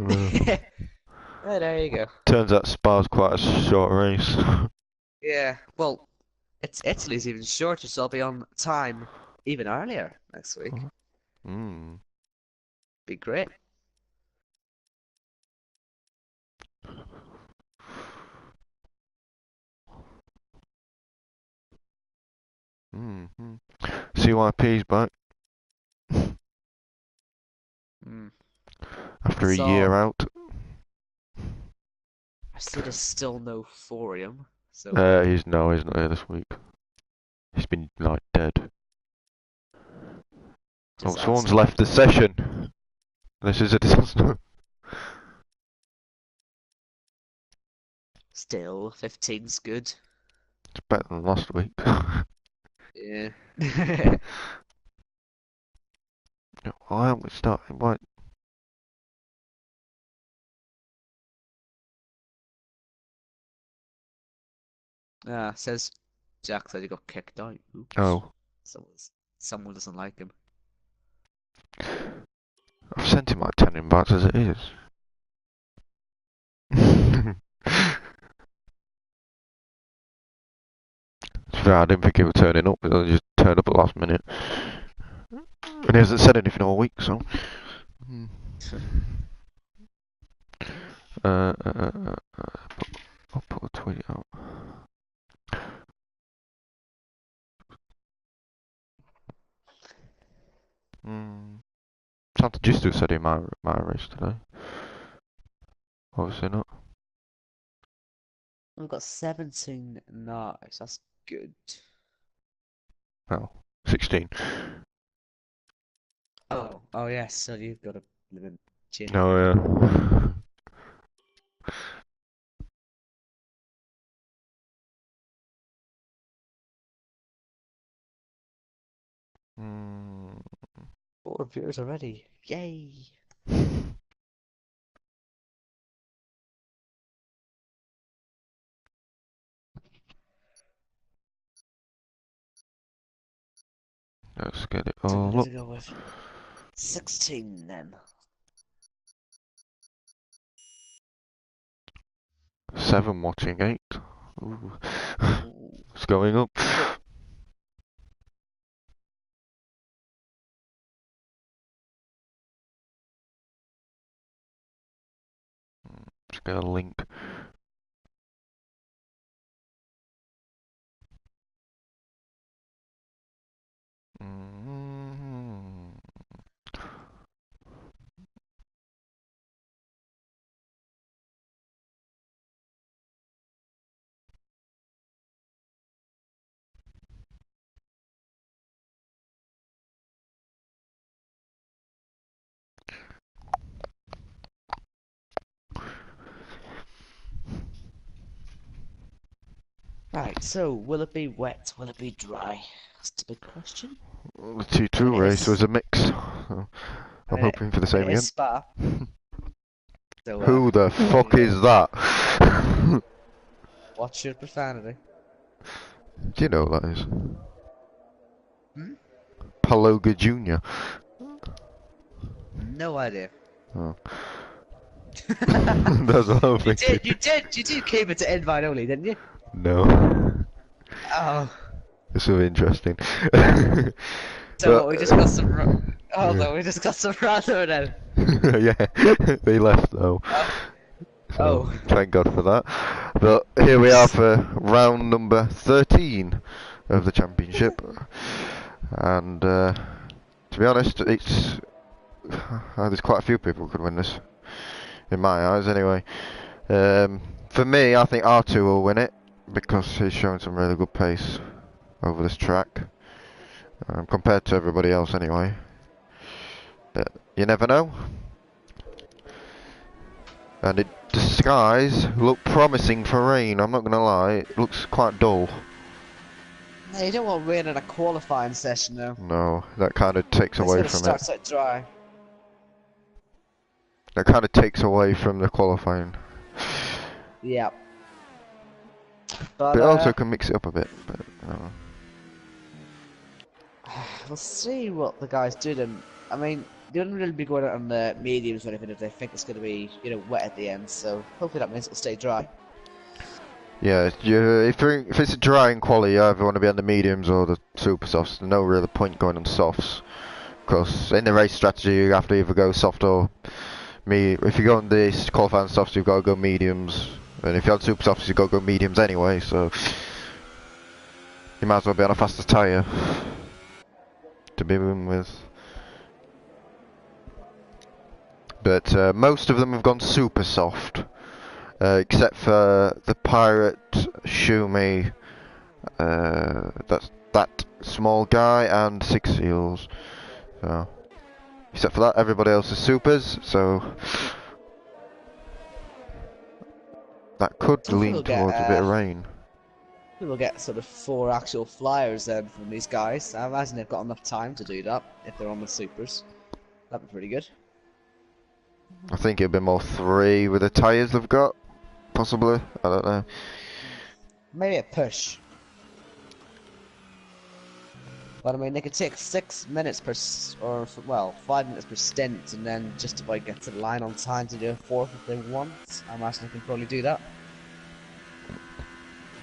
Uh, Yeah, there you go. turns out Spa's quite a short race. Yeah, well, it's Italy's even shorter, so I'll be on time even earlier next week. Hmm. Be great. Mm-hmm. CYP's back Mm. after a So year out. I see there's still no Forium, so He's not here this week. He's been like dead. Oh, someone's disaster. left the session. This is a disaster. Still, 15's good. It's better than last week. Yeah. Why aren't we starting? Why? Says Jack said he got kicked out. Oops. Oh, Someone's, someone doesn't like him. I've sent him like 10 invites as it is. To be fair, I didn't think he was turning up, but he just turned up at the last minute. And he hasn't said anything all week, so. Hmm. I'll put a tweet out. Hmm. Santa Gisto said he might race today. Obviously not. We've got 17 nice. That's good. Oh, 16. Oh yes. So you've got to live in Oh, January. yeah. Hmm. 4 viewers already. Yay! Let's get it So I'm all going up. to go with 16 then. 7 watching 8. Ooh. Ooh. It's going up. Let's get a link. Mm-hmm. Right, so will it be wet? Will it be dry? That's the big question. The T2 I mean, it race was is. a mix. So I I'm mean, hoping for the I mean, same it is again. Spa. So, Who the there you fuck go. is that? Watch your profanity. Do you know what that is? Hmm? Paloga Jr. No idea. Oh. That's what I'm thinking. You did keep it to invite only, didn't you? No. Oh, It's so interesting. so But what? We just got some. Oh yeah. no, we just got some random then. Yeah, they left though. Oh, So oh. thank God for that. But here we are for round number 13 of the championship. And to be honest, it's there's quite a few people who could win this, in my eyes anyway. For me, I think R2 will win it because he's shown some really good pace over this track compared to everybody else anyway. But you never know. And the skies look promising for rain, I'm not gonna lie, it looks quite dull. No, you don't want rain in a qualifying session though. No, that kind of takes It's away gonna from it. start out dry. That kind of takes away from the qualifying. Yeah, But but it also can mix it up a bit. But we'll see what the guys do then. I mean, they wouldn't really be going out on the mediums or anything if they think it's going to be, wet at the end. So hopefully that means it'll stay dry. Yeah, if it's a drying quality, you either want to be on the mediums or the super softs. There's no real point going on softs. Because in the race strategy, you have to either go soft or if you go on this qualifying softs, you've got to go mediums. And if you're on super softs, you've got to go mediums anyway, so you might as well be on a faster tyre to begin with. But most of them have gone super soft. Except for the Pirate, Shumi, that's that small guy, and Six Seals. So, except for that, everybody else is supers. So that could lean towards a bit of rain. We'll get sort of 4 actual flyers then from these guys. I imagine they've got enough time to do that if they're on the supers. That'd be pretty good. I think it'd be more 3 with the tyres they've got. Possibly, I don't know. Maybe a push. But I mean, they could take 6 minutes per, 5 minutes per stint, and then just about get to the line on time to do a 4th if they want. I imagine they can probably do that.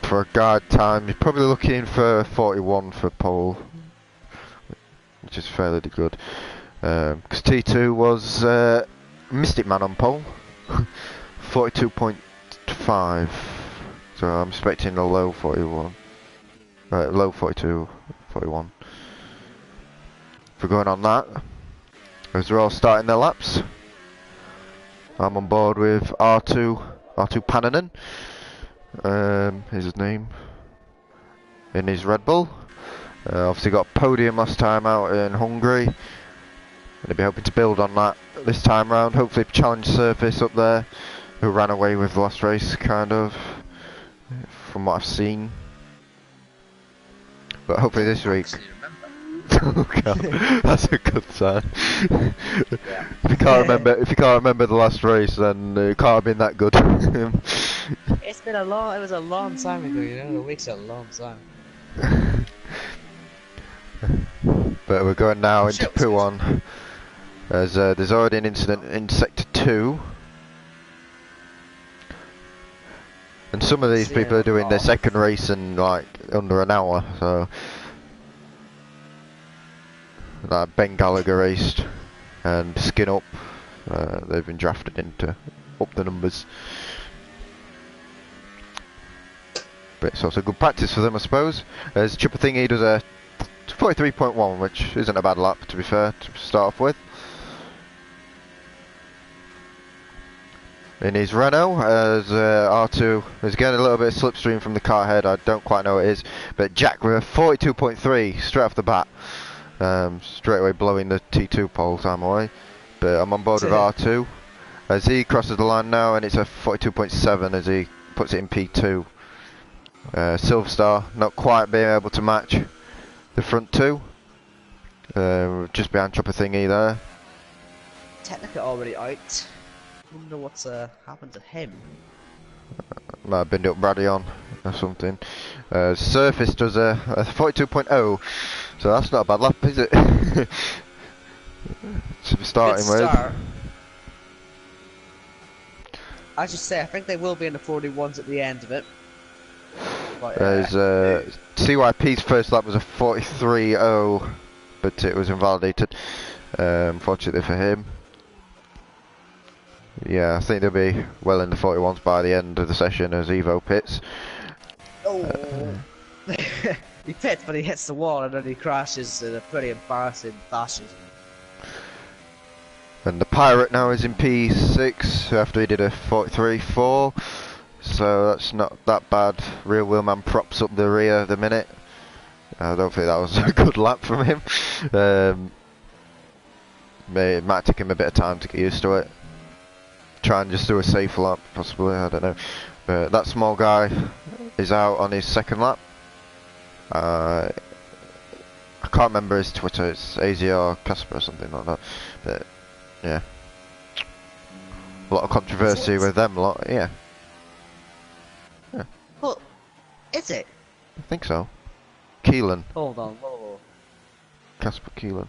For a guide time, you're probably looking for 41 for pole, which is fairly good. Because T2 was Mystic Man on pole, 42.5. So I'm expecting a low 41. Low 42, 41. If we're going on that, as they're all starting their laps, I'm on board with R2 Pananen. Is his name in his Red Bull. Obviously got a podium last time out in Hungary. Gonna be hoping to build on that this time round. Hopefully challenge Surface up there, who ran away with the last race, kind of, from what I've seen. But hopefully this week. Oh God, that's a good sign. Yeah. If you can't remember the last race, then it can't have been that good. It was a long time ago, a week's a long time. But we're going now into P1, as there's already an incident in Sector 2. And some of these people are doing their second race in like under an hour, so like Ben Gallagher raced and Skin Up, they've been drafted into up the numbers. But it's also good practice for them, I suppose. As Chipper Thingy does a 43.1, which isn't a bad lap, to be fair, to start off with. In his Renault, as R2 is getting a little bit of slipstream from the car ahead, I don't quite know what it is. But Jack with a 42.3 straight off the bat. Straight away blowing the T2 pole time away. But I'm on board with R2 as he crosses the line now, and it's a 42.7 as he puts it in P2. Silverstar not quite being able to match the front two. Just behind Chopper Thingy there. Technica already out. Wonder what's happened to him. Might have binned up Brady on or something. Surface does a 42.0, so that's not a bad lap, is it? To be starting with. I should say, I think they will be in the 41s at the end of it. But, CYP's first lap was a 43.0, but it was invalidated, unfortunately for him. Yeah, I think they'll be well in the 41s by the end of the session as Evo pits. Oh! He pits, but he hits the wall and then he crashes in a pretty embarrassing fashion. And the Pirate now is in P6 after he did a 43.4, so that's not that bad. Real Wheelman props up the rear at the minute. I don't think that was a good lap from him. It might take him a bit of time to get used to it. Try and just do a safe lap, possibly, I don't know. But that small guy is out on his second lap. I can't remember his Twitter, it's AZR Casper or something like that. But yeah, a lot of controversy with them lot, yeah. Well, is it? I think so. Keelan. Hold on, whoa. Casper Keelan.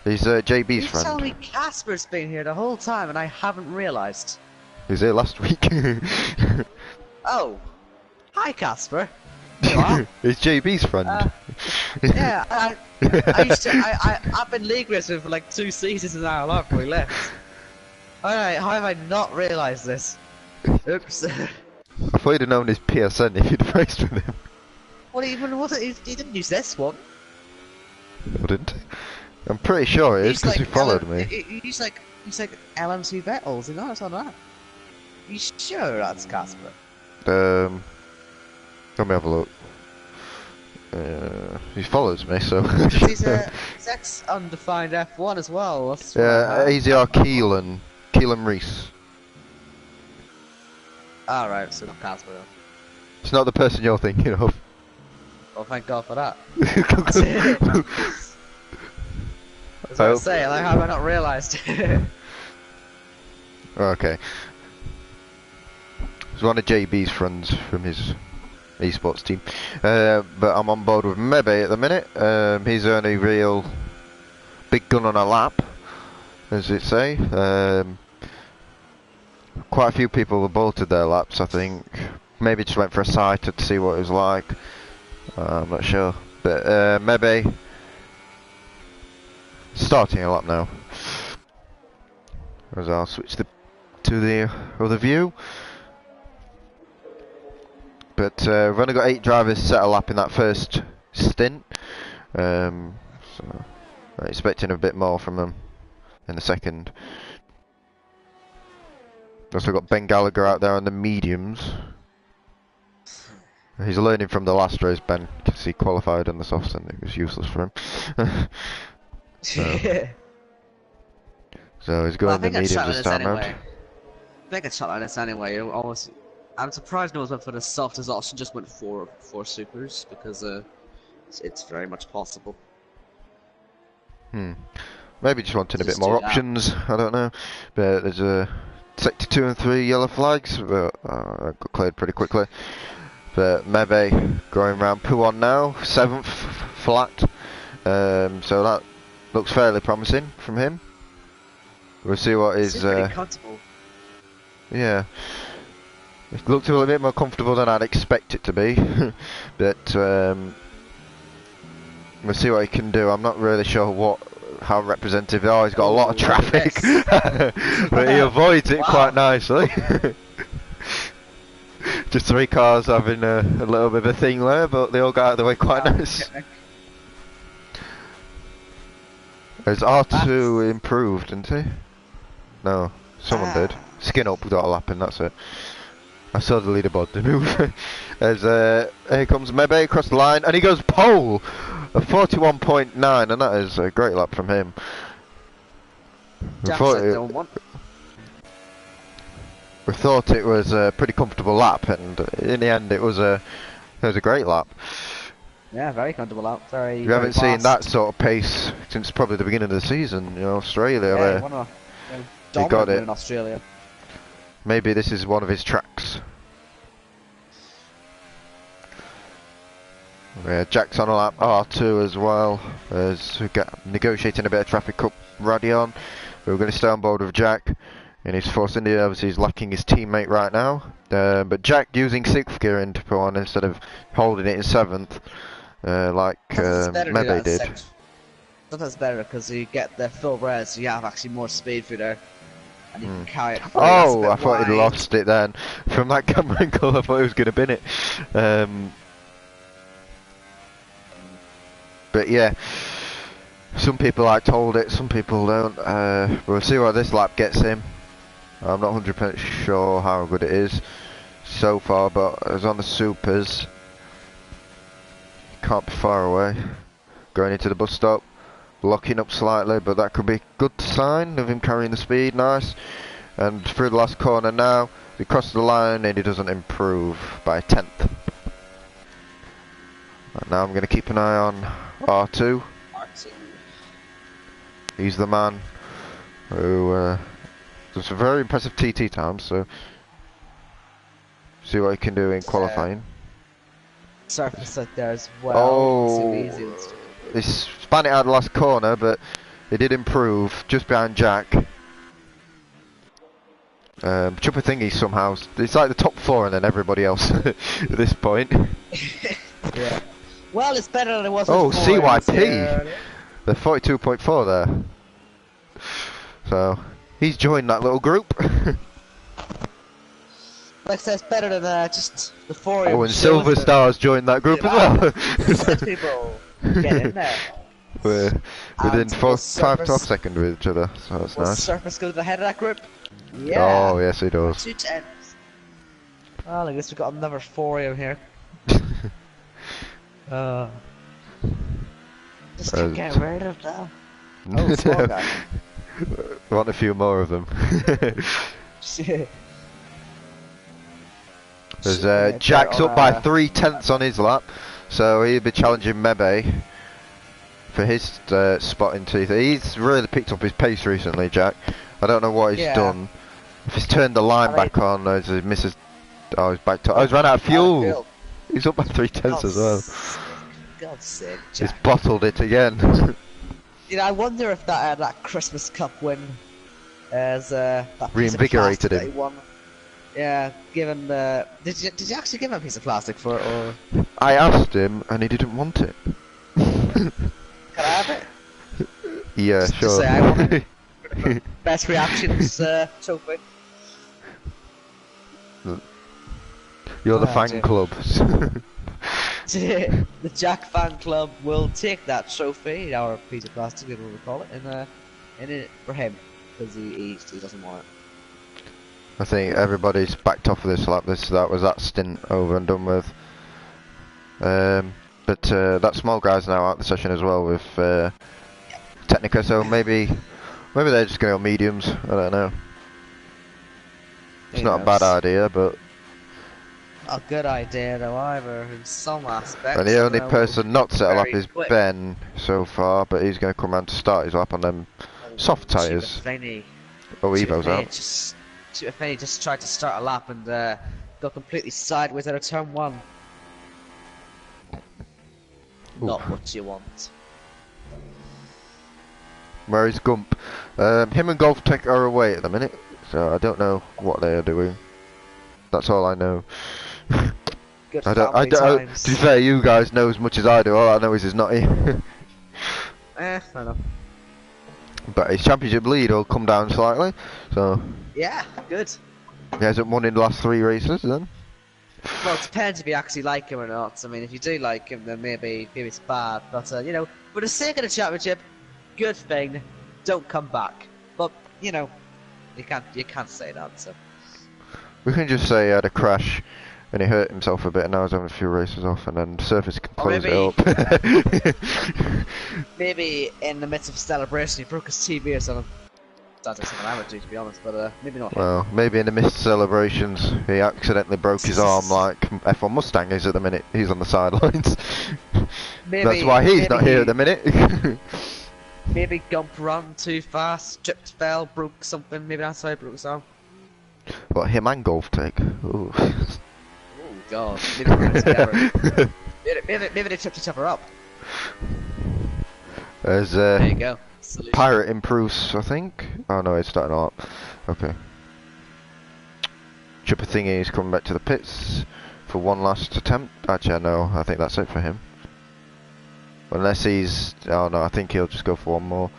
He's JB's You tell friend. me Casper's been here the whole time and I haven't realised. He was here last week. Oh, hi Casper. There you are. He's JB's friend. Yeah, I've been league racing for like 2 seasons now before we left. Alright, how have I not realised this? Oops. I thought you'd have known his PSN if you'd raced with him. What even was it? He didn't use this one. Wouldn't he? I'm pretty sure it is because he followed me. He's like LMC Vettles, you know, it's on that. You sure that's Casper? Let me have a look. He follows me, so. He's ex-undefined F1 as well. That's yeah, AZR Keelan Reese. Alright, so not Casper. It's not the person you're thinking of. Well, thank God for that. That's it. As I was saying, like, how have I not realised? Okay. He's one of JB's friends from his esports team. But I'm on board with Mebe at the minute. He's the only real big gun on a lap, as it say. Quite a few people have bolted their laps, I think. Maybe just went for a sight to see what it was like. I'm not sure. But Mebe starting a lap now. As I'll switch to the other view. But we've only got 8 drivers set a lap in that first stint. So I'm expecting a bit more from them in the second. Also got Ben Gallagher out there on the mediums. He's learning from the last race, Ben, because he qualified on the softs and it was useless for him. So he's going the mediums this time round. I think it's shot like this anyway. I'm surprised no one's went for the softest option, just went for supers, because it's very much possible. Maybe just wanting a bit more options, I don't know. But there's a sector 2 and 3 yellow flags, but got cleared pretty quickly. But Mebe going round Puon now, 7th flat. So that looks fairly promising from him. We'll see what is. Comfortable. Yeah. It looked a little bit more comfortable than I'd expect it to be. But we'll see what he can do. I'm not really sure how representative. Oh, he's got a lot of traffic. But he avoids it quite nicely. Just 3 cars having a little bit of a thing there, but they all got out of the way quite nice. Has R2 improved, didn't he? No, someone did. Skin Up got a lap in, that's it. I saw the leaderboard move. As here comes Mebe across the line, and he goes pole! A 41.9, and that is a great lap from him. We thought it was a pretty comfortable lap, and in the end it was a great lap. Yeah, very comfortable lap. You haven't seen that sort of pace since probably the beginning of the season. You know, Australia. Yeah, he got it in Australia. Maybe this is one of his tracks. Yeah, Jack's on a lap, R2 as well, as we get negotiating a bit of traffic up Radion. We're going to stay on board with Jack. In his Force India, obviously he's lacking his teammate right now. But Jack using 6th gearing to put on instead of holding it in 7th, like Mebe did. Sometimes better because you get the full res, so you have actually more speed through there. And you can carry it through. Oh, I thought he'd lost it then. From that camera angle, I thought he was going to bin it. But yeah, some people like to hold it, some people don't. We'll see what this lap gets him. I'm not 100% sure how good it is so far, but as on the supers, can't be far away. Going into the bus stop, locking up slightly, but that could be a good sign of him carrying the speed, nice. And through the last corner now, he crosses the line and he doesn't improve by a 10th. And now I'm going to keep an eye on R2. He's the man who does a very impressive TT time, so see what he can do in qualifying. Surface out there as well. Oh, he span it out the last corner, but he did improve just behind Jack. Chopper Thingy somehow, it's like the top 4 and then everybody else at this point. Yeah. Well, it's better than it was. Oh, before. CYP! The 42.4 there. So, he's joined that little group. Like I said, it's better than just the 4. Oh, and Silver Stars joined that group as well. People get in there. We're within 5 Surface, 12 seconds with each other, so that's nice. Surface goes ahead of that group. Yeah. Oh, yes, he does. 2 10s. Well, I guess we got another 4 in here. Just can't get rid of them. Oh, small guy. Want a few more of them. There's Jack's up by 3/10 on his lap, so he'll be challenging Mebe for his spot in T3. He's really picked up his pace recently, Jack. I don't know what he's done. If he's turned the line back on, as he misses. Oh, he's back to. Oh, he's run out of fuel. He's up by 3/10 as well. God's sake, Jack. He's bottled it again. You know, I wonder if that Christmas Cup win has that reinvigorated him. That he won. Yeah, given the. Did you actually give him a piece of plastic for it, or? I asked him, and he didn't want it. Can I have it? Yeah, Just sure. to say I want it. Best reactions trophy. You're the fan club. The Jack fan club will take that trophy, or piece of plastic, whatever we call it, and it for him because he doesn't want it. I think everybody's backed off of this lap. That was that stint over and done with. But that small guy's now out of the session as well with Technica, so maybe they're just going to go mediums. I don't know. It's not a bad idea, but a good idea though either in some aspects. and the only person not set a lap is quick. Ben so far, but he's going to come around to start his lap on them soft tyres. Oh, Evo's out. Chiefafeni just tried to start a lap and got completely sideways out of turn 1. Not what you want. Where is Gump? Him and Golf Tech are away at the minute, so I don't know what they are doing. That's all I know. Good I don't. To be fair, you guys know as much as I do. All I know is he's not here. Fair enough. But his championship lead will come down slightly, so. Yeah, good. He hasn't won in the last 3 races then. Well, it depends if you actually like him or not. I mean, if you do like him, then maybe it's bad. But you know, for the sake of the championship, good thing. Don't come back. But you know, you can't say that. So we can just say he had a crash and he hurt himself a bit, and now he's having a few races off, and then Surface can close it up. Maybe in the midst of a celebration, he broke his TV or something. Sounds like something I would do, to be honest, but maybe not. Well, maybe in the midst of celebrations, he accidentally broke his arm like F1 Mustang is at the minute. He's on the sidelines. That's why he's not here at the minute. Maybe Gump ran too fast, tripped, fell, broke something. Maybe that's why he broke his arm. What, him and Golf Tech? Ooh. Oh god, maybe they were together. maybe they tripped each other up. There's there you go. Solution. Pirate improves, I think. Oh no, it's starting up. Okay. Chipper Thingy is coming back to the pits for one last attempt. Actually, no, I think that's it for him. Unless he's. Oh no, I think he'll just go for one more.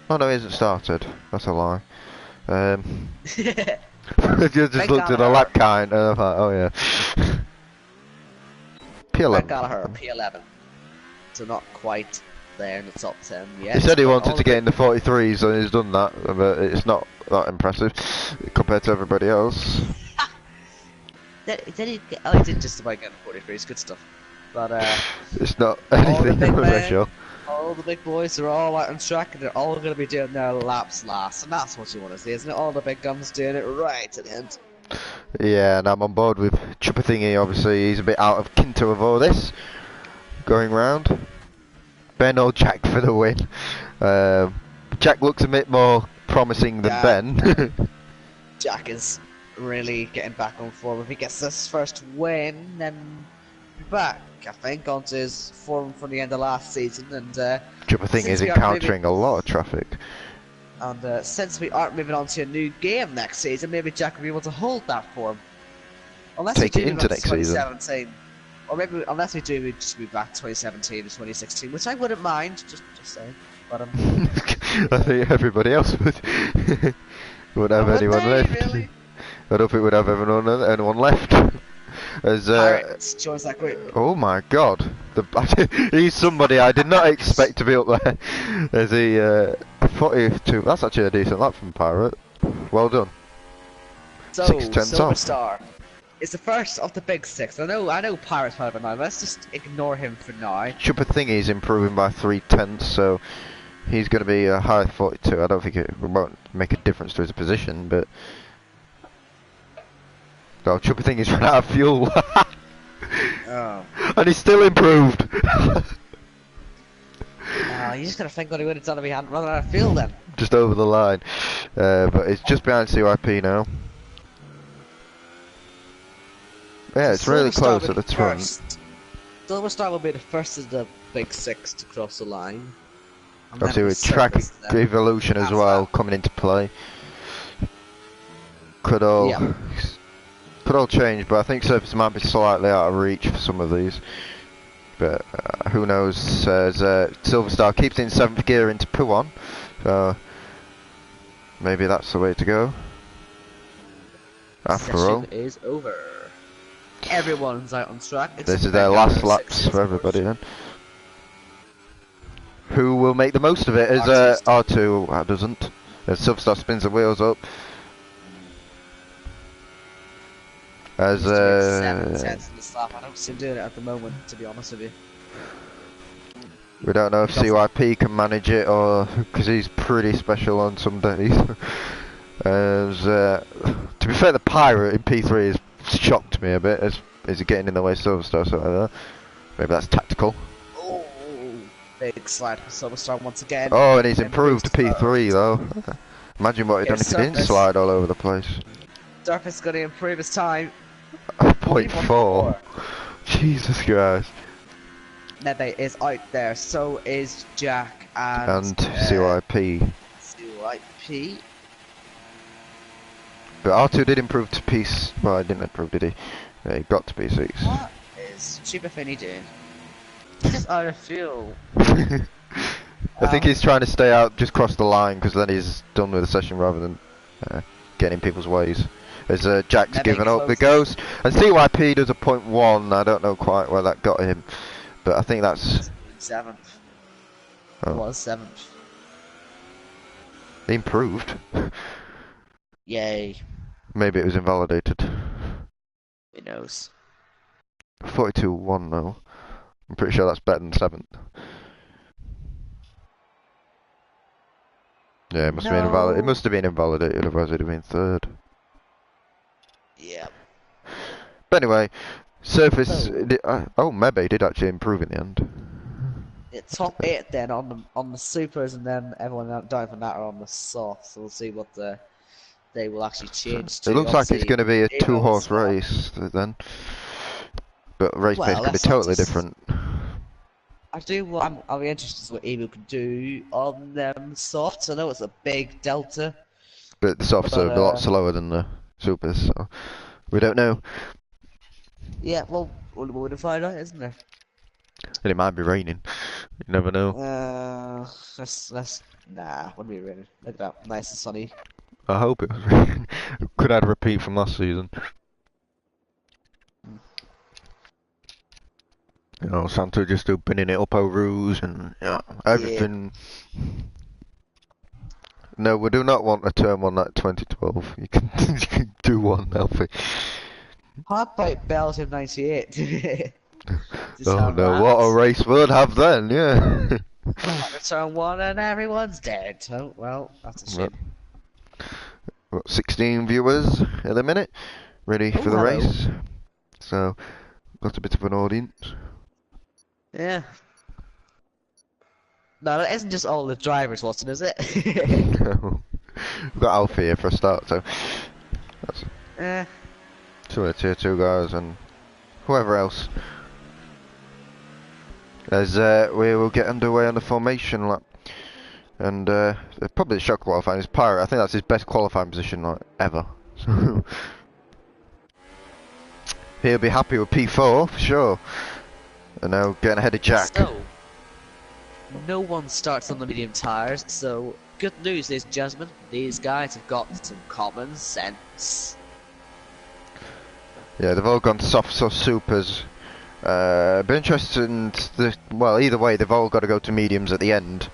Oh no, he hasn't started. That's a lie. just looked at the lap count and I thought, oh yeah. P11. Gallagher, P11. So not quite there in the top 10 yet. He said he wanted to get in the 43s and he's done that, but it's not that impressive compared to everybody else. He did just about get in the 43s, good stuff. But it's not anything special. All the big boys are all out on track and they're all going to be doing their laps last, and that's what you want to see, isn't it? All the big guns doing it right to the end. Yeah, and I'm on board with Chipper Thingy. Obviously, he's a bit out of kinto of all this going round. Ben or Jack for the win. Jack looks a bit more promising than Ben. Jack is really getting back on form. If he gets this first win, then be back I think, onto his form from the end of last season, and Triple thing since is we aren't moving, encountering a lot of traffic. and since we aren't moving on to a new game next season, maybe Jack will be able to hold that form. Unless Take we it do into move on to next season. 2017. Or maybe, unless we do, we just move back to 2017 to 2016, which I wouldn't mind, just saying. But, I think everybody else would. Would have would anyone they, left. really? I don't think we'd have anyone left. As Pirates joins that group. oh my god, he's somebody I did not expect to be up there. There's a 42. That's actually a decent lap from Pirate. Well done. So, 6/10 Silver off. Star is the first of the big six. I know Pirates have nine. Let's just ignore him for now. Chupper Thingy's improving by 3/10, so he's going to be a high 42. I don't think it won't make a difference to his position, but oh, Chupper Thingy's run out of fuel. Oh. And he's still improved. You just gotta think what he would have done if he hadn't run out of fuel then. Just over the line. But it's just behind CYP now. Yeah, it's really close at the front. Silver Star will be the first of the big six to cross the line. And Obviously then with the track Surface then. evolution as After well that. coming into play. Could all change, but I think Surface might be slightly out of reach for some of these. But who knows? As Silver Star keeps it in 7th gear into Puon, so maybe that's the way to go. After all, Session is over. Everyone's out on track. this is their last laps for everybody then. Who will make the most of it as R2 doesn't. As Silver Star spins the wheels up. As 7/10 in this lap. I don't see him doing it at the moment, to be honest with you. we don't know if CYP can manage it or because he's pretty special on some days. As to be fair, the Pirate in P3 has shocked me a bit. As is he getting in the way of Silver Star, something like that? Maybe that's tactical. Oh, big slide for Silver Star once again. Oh, and he's improved to P3 though. Imagine what he'd done if he didn't slide all over the place. Surface going to improve his time. 0.4. Jesus Christ. Nebe is out there, so is Jack and CYP. CYP. But R2 did improve to P6. Well, he didn't improve, did he? Yeah, he got to P6. What is Super Finny doing? He's out of fuel. I think he's trying to stay out, just cross the line, because then he's done with the session rather than getting in people's ways. As Jack's given up, it goes. And CYP does a 0.1. I don't know quite where that got him, but I think that's 7th. Oh. Was 7th. He improved. Yay. Maybe it was invalidated. Who knows? 42-1 though. I'm pretty sure that's better than 7th. Yeah, it must have been invalid. It must have been invalidated, otherwise it'd have been 3rd. Yeah. But anyway, Surface. Mebe did actually improve in the end. It's top 8 then on the supers, and then everyone down from that are on the softs. So we'll see what they will actually change to. It looks like it's going to be a Obviously, 2-horse race then, but race pace could be totally different. I'll be interested to see what Evo can do on them softs. I know it's a big delta, But the softs are a lot slower than the supers, so we don't know. Yeah, well, we're gonna find out, isn't there? And it might be raining. You never know. Wouldn't be raining. Look at that, nice and sunny. I hope it was raining. Could have had a repeat from last season. You know, Santa just opening it up over Rouge and everything. Yeah. No, we do not want a turn one like 2012. You can do one, Alfie. How about Belgium 98? Oh no, what a race we'd have then, yeah. Turn one and everyone's dead. Oh, well, that's a shame. What, 16 viewers at the minute, ready for the race. So, got a bit of an audience. Yeah. No, that isn't just all the drivers watching, is it? No. We've got Alfie here for a start, so that's two of the tier 2 guys and whoever else. as we will get underway on the formation lap. And probably the shot qualifying is Pirate. I think that's his best qualifying position like ever. So he'll be happy with P4 for sure. And now getting ahead of Jack. So, no one starts on the medium tyres, so good news, ladies and gentlemen. These guys have got some common sense. Yeah, they've all gone soft supers. Be interesting. Well, either way, they've all got to go to mediums at the end.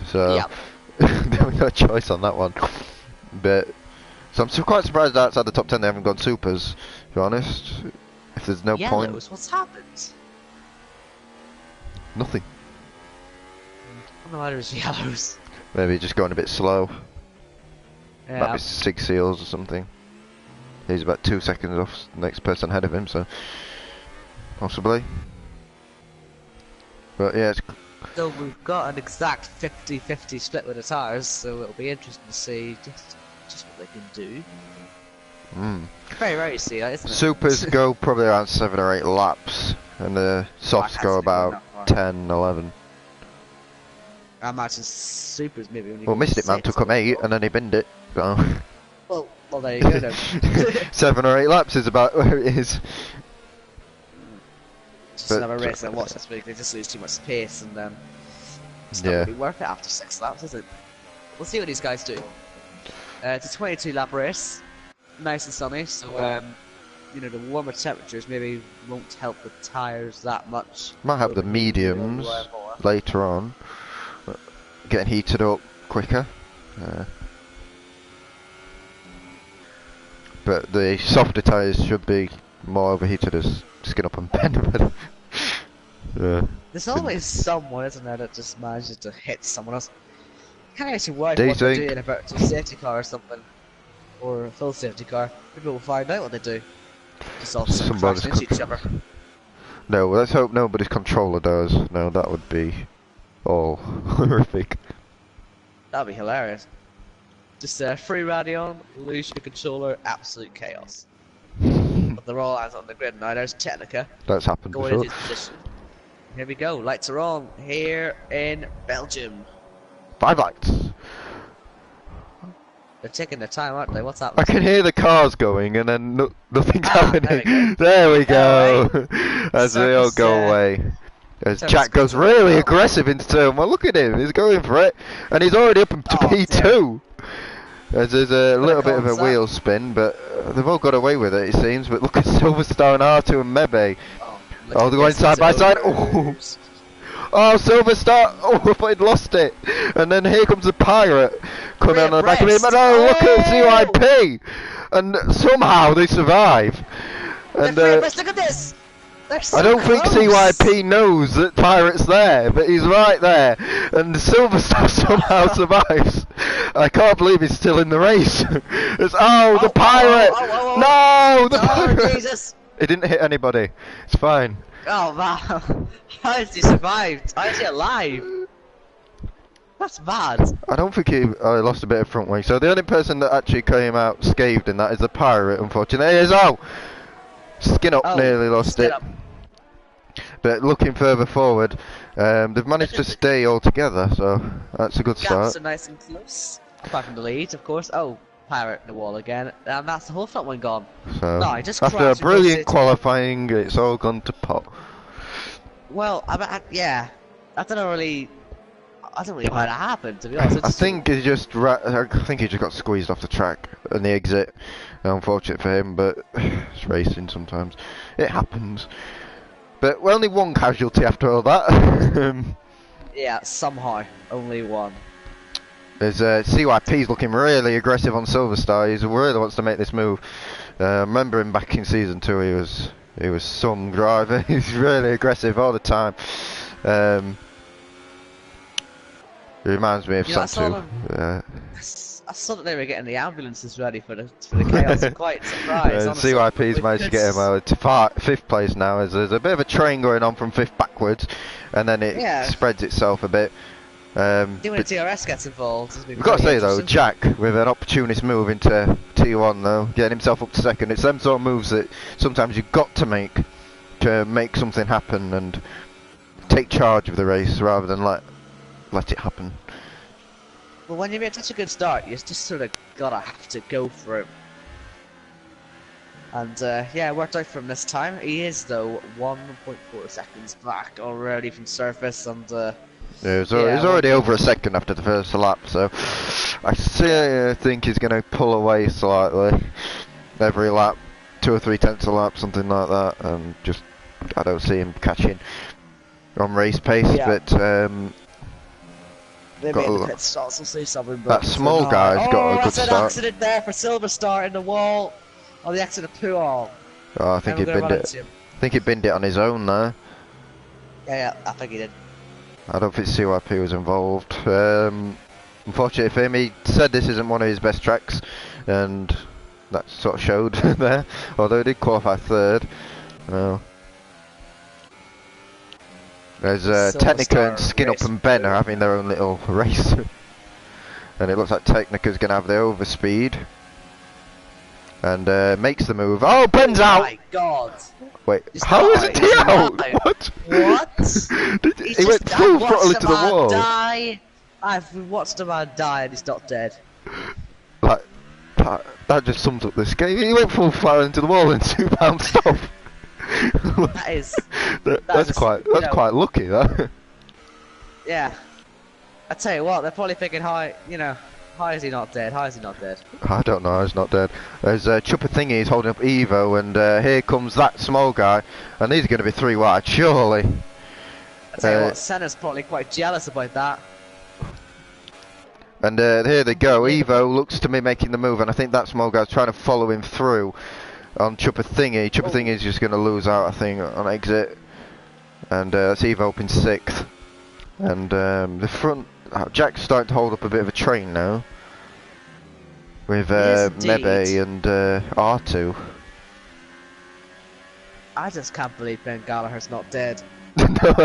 So Yep. they've got a choice on that one. But so I'm quite surprised that outside the top 10 they haven't gone supers. To be honest, if there's no point, Yellows, what's happened? nothing. I don't know why there's yellows. Maybe just going a bit slow. Might Yeah. be 6 seals or something. He's about 2 seconds off the next person ahead of him, so possibly. But yeah, it's So we've got an exact 50-50 split with the tyres, so it'll be interesting to see just what they can do. Very rare to see that, isn't it? supers go probably around 7 or 8 laps, and the softs go about 10, 11. I imagine supers maybe only. Well, go Mystic Man 6 took him or 8 and then he binned it. So Well, there you go then. 7 or 8 laps is about where it is. Just But- another race I watched this week. They just lose too much pace, and it's not Yeah. really worth it after 6 laps, is it? We'll see what these guys do. It's a 22 lap race, nice and sunny. So you know, the warmer temperatures maybe won't help the tyres that much. Might have the mediums later on, getting heated up quicker. But the softer tyres should be more overheated as skin up and bend. Yeah. There's always someone, isn't there, that just manages to hit someone else. Can't actually worry Do you what they're think? doing about a safety car or something, or a full safety car. Maybe we'll find out what they do. Just all Somebody's crashing into each other. No, let's hope nobody's controller does. No, that would be all horrific. That'd be hilarious. Just free radio, lose your controller, absolute chaos. But they're all out on the grid now. There's Technica That's happened going before. into his position. Here we go. Lights are on here in Belgium. 5 lights. They're taking their time, aren't they? What's I happening? can hear the cars going and then nothing's Ah, happening. there we go. There we go. As they all Circus, go away. As circus Jack goes goes away. really Oh. aggressive into turn one. Look at him, he's going for it. And he's already up to Oh, P2. As there's a little bit of a calls that. wheel spin, but they've all got away with it seems. But look at Silverstar and R2 and Mebe. Look Oh, at they're going this, side by it's side. over. Oh, Silverstar! Oh, I thought he'd lost it. And then here comes the Pirate coming Great on the back of him. rest. And oh, look at Oh! CYP! And somehow they survive. And Look at this! They're so I don't think close. CYP knows that Pirate's there, but he's right there. And Silverstar somehow survives. I can't believe he's still in the race. It's the Pirate! No, the Oh, Pirate! Jesus! He didn't hit anybody. It's fine. Oh, man. How has he survived? How is he alive? That's bad. I don't think he lost a bit of front wing. So the only person that actually came out scathed in that is the Pirate, unfortunately. Is Skin Up nearly lost Skin it. Up. But looking further forward, they've managed to stay all together, so that's a good Gaps start. are nice and close. Apart from the lead, of course. Oh, Pirate in the wall again. And that's the whole front one gone. So No, he just after a crashed into brilliant it. qualifying, it's all gone to pot. Well, yeah. I don't really know how that happened, to be honest. I think he just got squeezed off the track and the exit. Unfortunate for him, but it's racing sometimes. It happens. But we're only one casualty after all that. Yeah, somehow. Only one. There's CYP's looking really aggressive on Silverstar. He really wants to make this move. Remember him back in season 2. He was some driver. He's really aggressive all the time. He reminds me of Yeah, I saw Santu. I saw that they were getting the ambulances ready for the chaos. I'm quite surprised. honestly. CYP's managed to get him out to 5th place now. As there's a bit of a train going on from 5th backwards, and then it Yeah. spreads itself a bit. When But TRS gets involved, it's been we've got to very say though, interesting. Jack with an opportunist move into T1 though, getting himself up to 2nd. It's them sort of moves that sometimes you've got to make something happen, and take charge of the race rather than let it happen. Well, when you make such a good start, you just sort of have to go for it. And yeah, it worked out for him this time. He is though 1.4 seconds back already from surface, and yeah, he's already over a second after the first lap, so I think he's going to pull away slightly every lap, 2 or 3 tenths a lap, something like that, and just I don't see him catching on race pace, but maybe in the pit stops we'll see something. But that small guy's got a good that's an start. accident there for Silver Star in the wall. Oh, the accident Pual. Oh, I think he binned it. I think he binned it on his own there. Yeah, I think he did. I don't think CYP was involved. Unfortunately for him, he said this isn't one of his best tracks, and that sort of showed there. Although he did qualify 3rd. There's Technica and Skin Up and Ben are having their own little race. And it looks like Technica's going to have the overspeed. And makes the move. Oh, Ben's out! Oh my god! Wait, how isn't he out? What? He went full throttle into the wall. I've watched a man die and he's not dead. Like, that just sums up this game. He went full throttle into the wall in 2 pound stop. That's quite lucky, that. Yeah. I tell you what, they're probably thinking, how is he not dead? How is he not dead? I don't know, he's not dead. There's Chuppa Thingy, he's holding up Evo, and here comes that small guy, and he's going to be 3 wide, surely. I tell you what, Senna's probably quite jealous about that. And here they go, Evo looks to me making the move, and I think that small guy's trying to follow him through on Chuppa Thingy. Chuppa Thingy's just going to lose out, I think, on exit. And that's Evo up in 6th. And the front, Jack's starting to hold up a bit of a train now. With Mebe and R2. I just can't believe Ben Gallagher's not dead. No,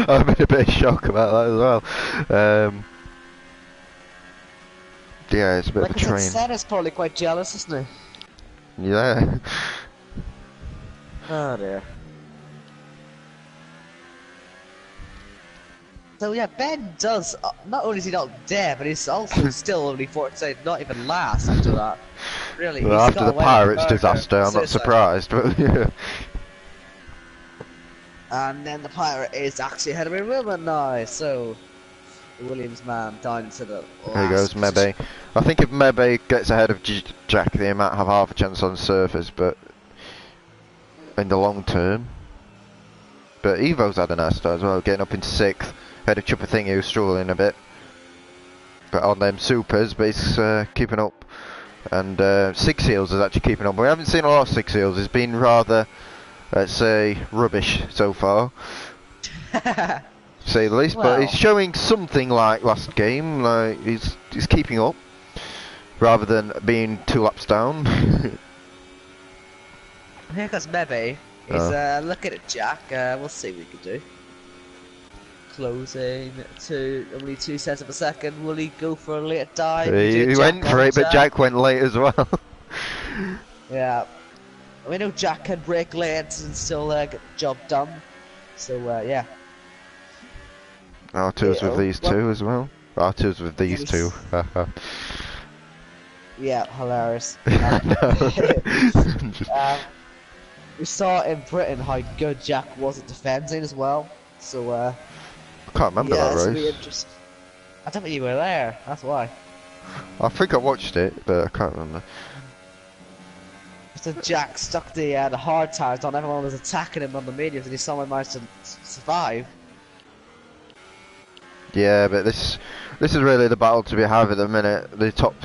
I'm in a bit of shock about that as well. Yeah, it's a bit of a train. Senna's probably quite jealous, isn't he? Yeah. Oh dear. So yeah, Ben does, not only is he not dead, but he's also still only 4th, not even last after that. Really, well, after the Pirates disaster, I'm not surprised, but yeah. And then the Pirate is actually ahead of Wilman now, so the Williams man down into the last. There goes Mebe. I think if Mebe gets ahead of Jack, they might have half a chance on surface, but in the long term. But Evo's had a nice start as well, getting up into 6th. Head of Chuppa Thingy, who's struggling a bit. But on them supers, but he's keeping up. And Six Seals is actually keeping up. We haven't seen a lot of Six Seals. It's been rather, let's say, rubbish so far. To say the least. Well, but he's showing something like last game. Like he's keeping up. Rather than being 2 laps down. Here comes Mebe. He's looking at Jack. We'll see what we can do. Closing to only 2 cents of a second. Will he go for a late dive? He went for it, but Jack went late as well. Yeah. We know Jack can break late and still get the job done. So, yeah. R2's with these two as well. R2's with these two. Yeah, hilarious. We saw in Britain how good Jack was at defending as well. So, I can't remember that race. I don't think you were there, that's why. I think I watched it, but I can't remember. So Jack stuck the hard tires on, everyone was attacking him on the mediums and he somehow managed to survive. Yeah, but this is really the battle to be had at the minute. The top,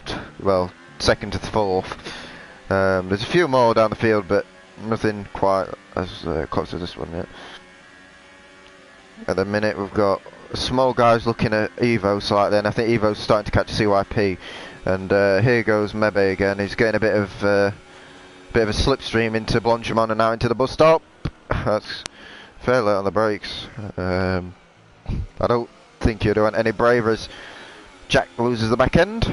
well, 2nd to 4th. There's a few more down the field, but nothing quite as close as this one yet. At the minute we've got small guys looking at Evo slightly, and I think Evo's starting to catch CYP. And here goes Mebe again. He's getting a bit of a slipstream into Blanchimont and now into the bus stop. That's fair late on the brakes. I don't think you'd want any braver as Jack loses the back end,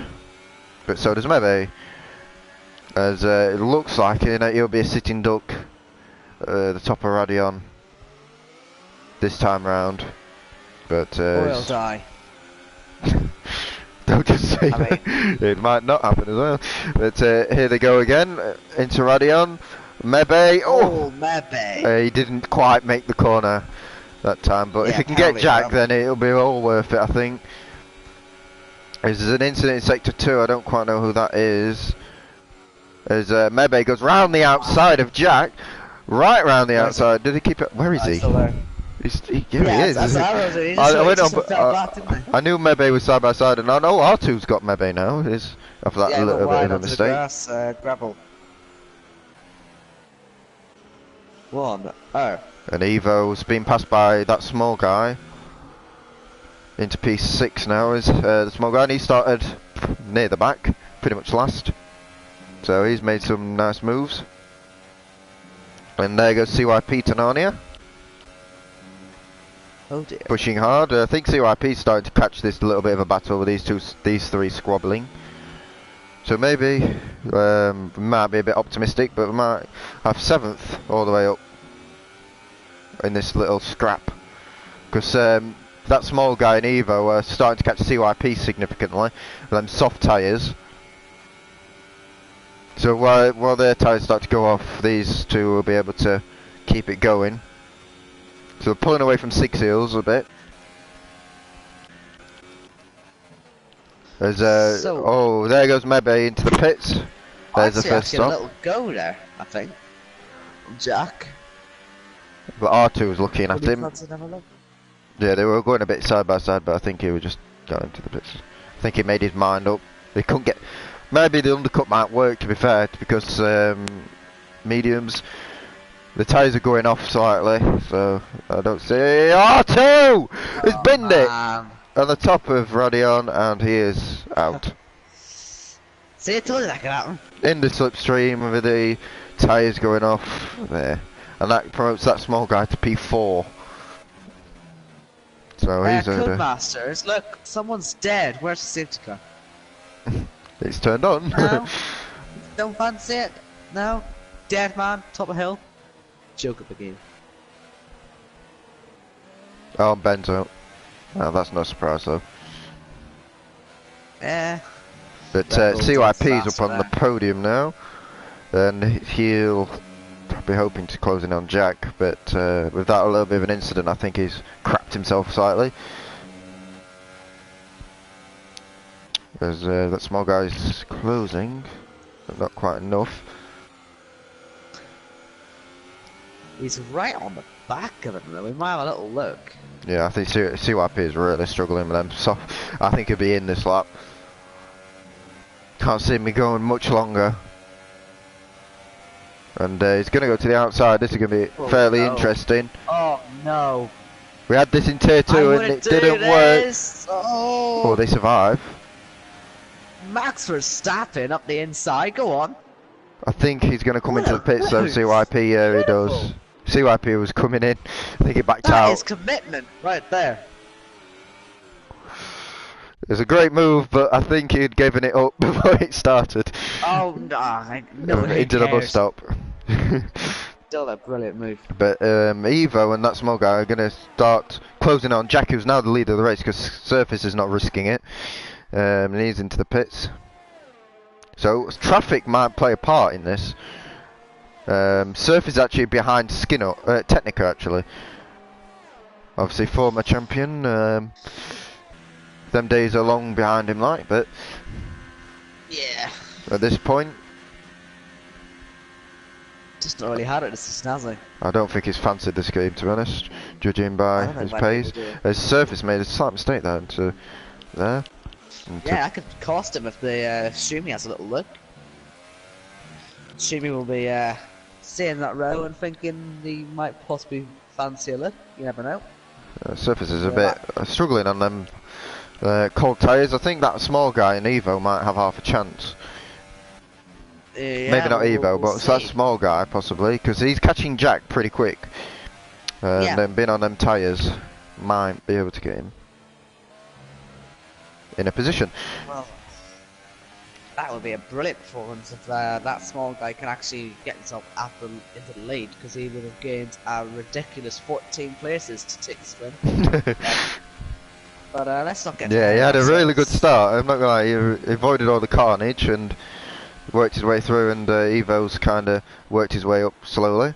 but so does Mebe. As it looks like he'll be a sitting duck the top of Radion this time round. But Or he'll die. don't just say I that. It might not happen as well. But here they go again into Radion. Mebe. Oh, Mebe. He didn't quite make the corner that time, but if Yeah, he can get penalty Jack, for him. then it'll be all worth it, I think. There's an incident in Sector 2, I don't quite know who that is. As Mebe goes round the outside of Jack, right round the outside. Did he keep it? Where is he? Still there. Yeah, he is. That's what I was doing. He I went just on, fell back, didn't he? I knew Mebe was side by side, and I know R2's got Mebe now. Is after that Yeah, little bit wide of a onto the mistake. grass, gravel. 1-0. And Evo's been passed by that small guy into P6 now. Is the small guy? And he started near the back, pretty much last. So he's made some nice moves. And there goes CYP to Narnia. Oh dear. Pushing hard. I think CYP's starting to catch this little bit of a battle with these three squabbling. So maybe we might be a bit optimistic, but we might have 7th all the way up in this little scrap. Because that small guy in Evo are starting to catch CYP significantly with them soft tyres. So while their tyres start to go off, these two will be able to keep it going. So we're pulling away from Six Heels a bit. There's oh, there goes Mebe into the pits. There's the first a stop. little go there, I think. Jack. But R2 was looking at Would you him. fancy having a look? Yeah, they were going a bit side by side, but I think he was just going to the pits. I think he made his mind up. He couldn't get. Maybe the undercut might work, to be fair, because mediums, the tyres are going off slightly, so I don't see. R2! He's binned it on the top of Radion, and he is out. See, I told you that could happen. In the slipstream with the tyres going off there, and that promotes that small guy to P4. So he's Codemasters, look, someone's dead. Where's the safety car? It's turned on. No? Don't fancy it? No? Dead man, top of hill. Joke of the game. Oh, Ben's out. Oh, that's no surprise though. Yeah. But CYP's up on the podium now, and he'll be hoping to close in on Jack. But with that a little bit of an incident, I think he's crapped himself slightly. As that small guy's closing, but not quite enough. He's right on the back of it though. We might have a little look. Yeah, I think CYP is really struggling with them. So I think he'll be in this lap. Can't see me going much longer. And he's going to go to the outside. This is going to be fairly interesting. Oh no. We had this in tier 2 and it didn't work. Oh, they survive. Max Verstappen up the inside. Go on. I think he's going to come into the pits though. CYP, yeah, he does. CYP was coming in. I think he backed out. That is commitment right there. It was a great move, but I think he'd given it up before it started. Oh no, no into the bus stop. Still a brilliant move. But Evo and that small guy are going to start closing on Jack, who's now the leader of the race because Surface is not risking it. And he's into the pits. So traffic might play a part in this. Surface is actually behind Skinner, Technica actually. Obviously former champion. Them days are long behind him, like, but yeah. At this point, just not really had it this season, has he? I don't think he's fancied this game, to be honest, judging by his pace. His Surface made a slight mistake there into there. Yeah, I could cost him if the Shumi has a little look. Shumi will be seeing that row and thinking he might possibly fancy a look. You never know. Surface is a bit struggling on them cold tyres. I think that small guy in Evo might have half a chance. Yeah, maybe not Evo, but it's that small guy possibly, because he's catching Jack pretty quick. And then being on them tyres might be able to get him in a position. Well, that would be a brilliant performance if that small guy can actually get himself into the lead, because he would have gained a ridiculous 14 places to take the swim. But let's not get Yeah, ahead he of had a really good ourselves. start. I'm not gonna lie, he avoided all the carnage and worked his way through, and Evo's kind of worked his way up slowly.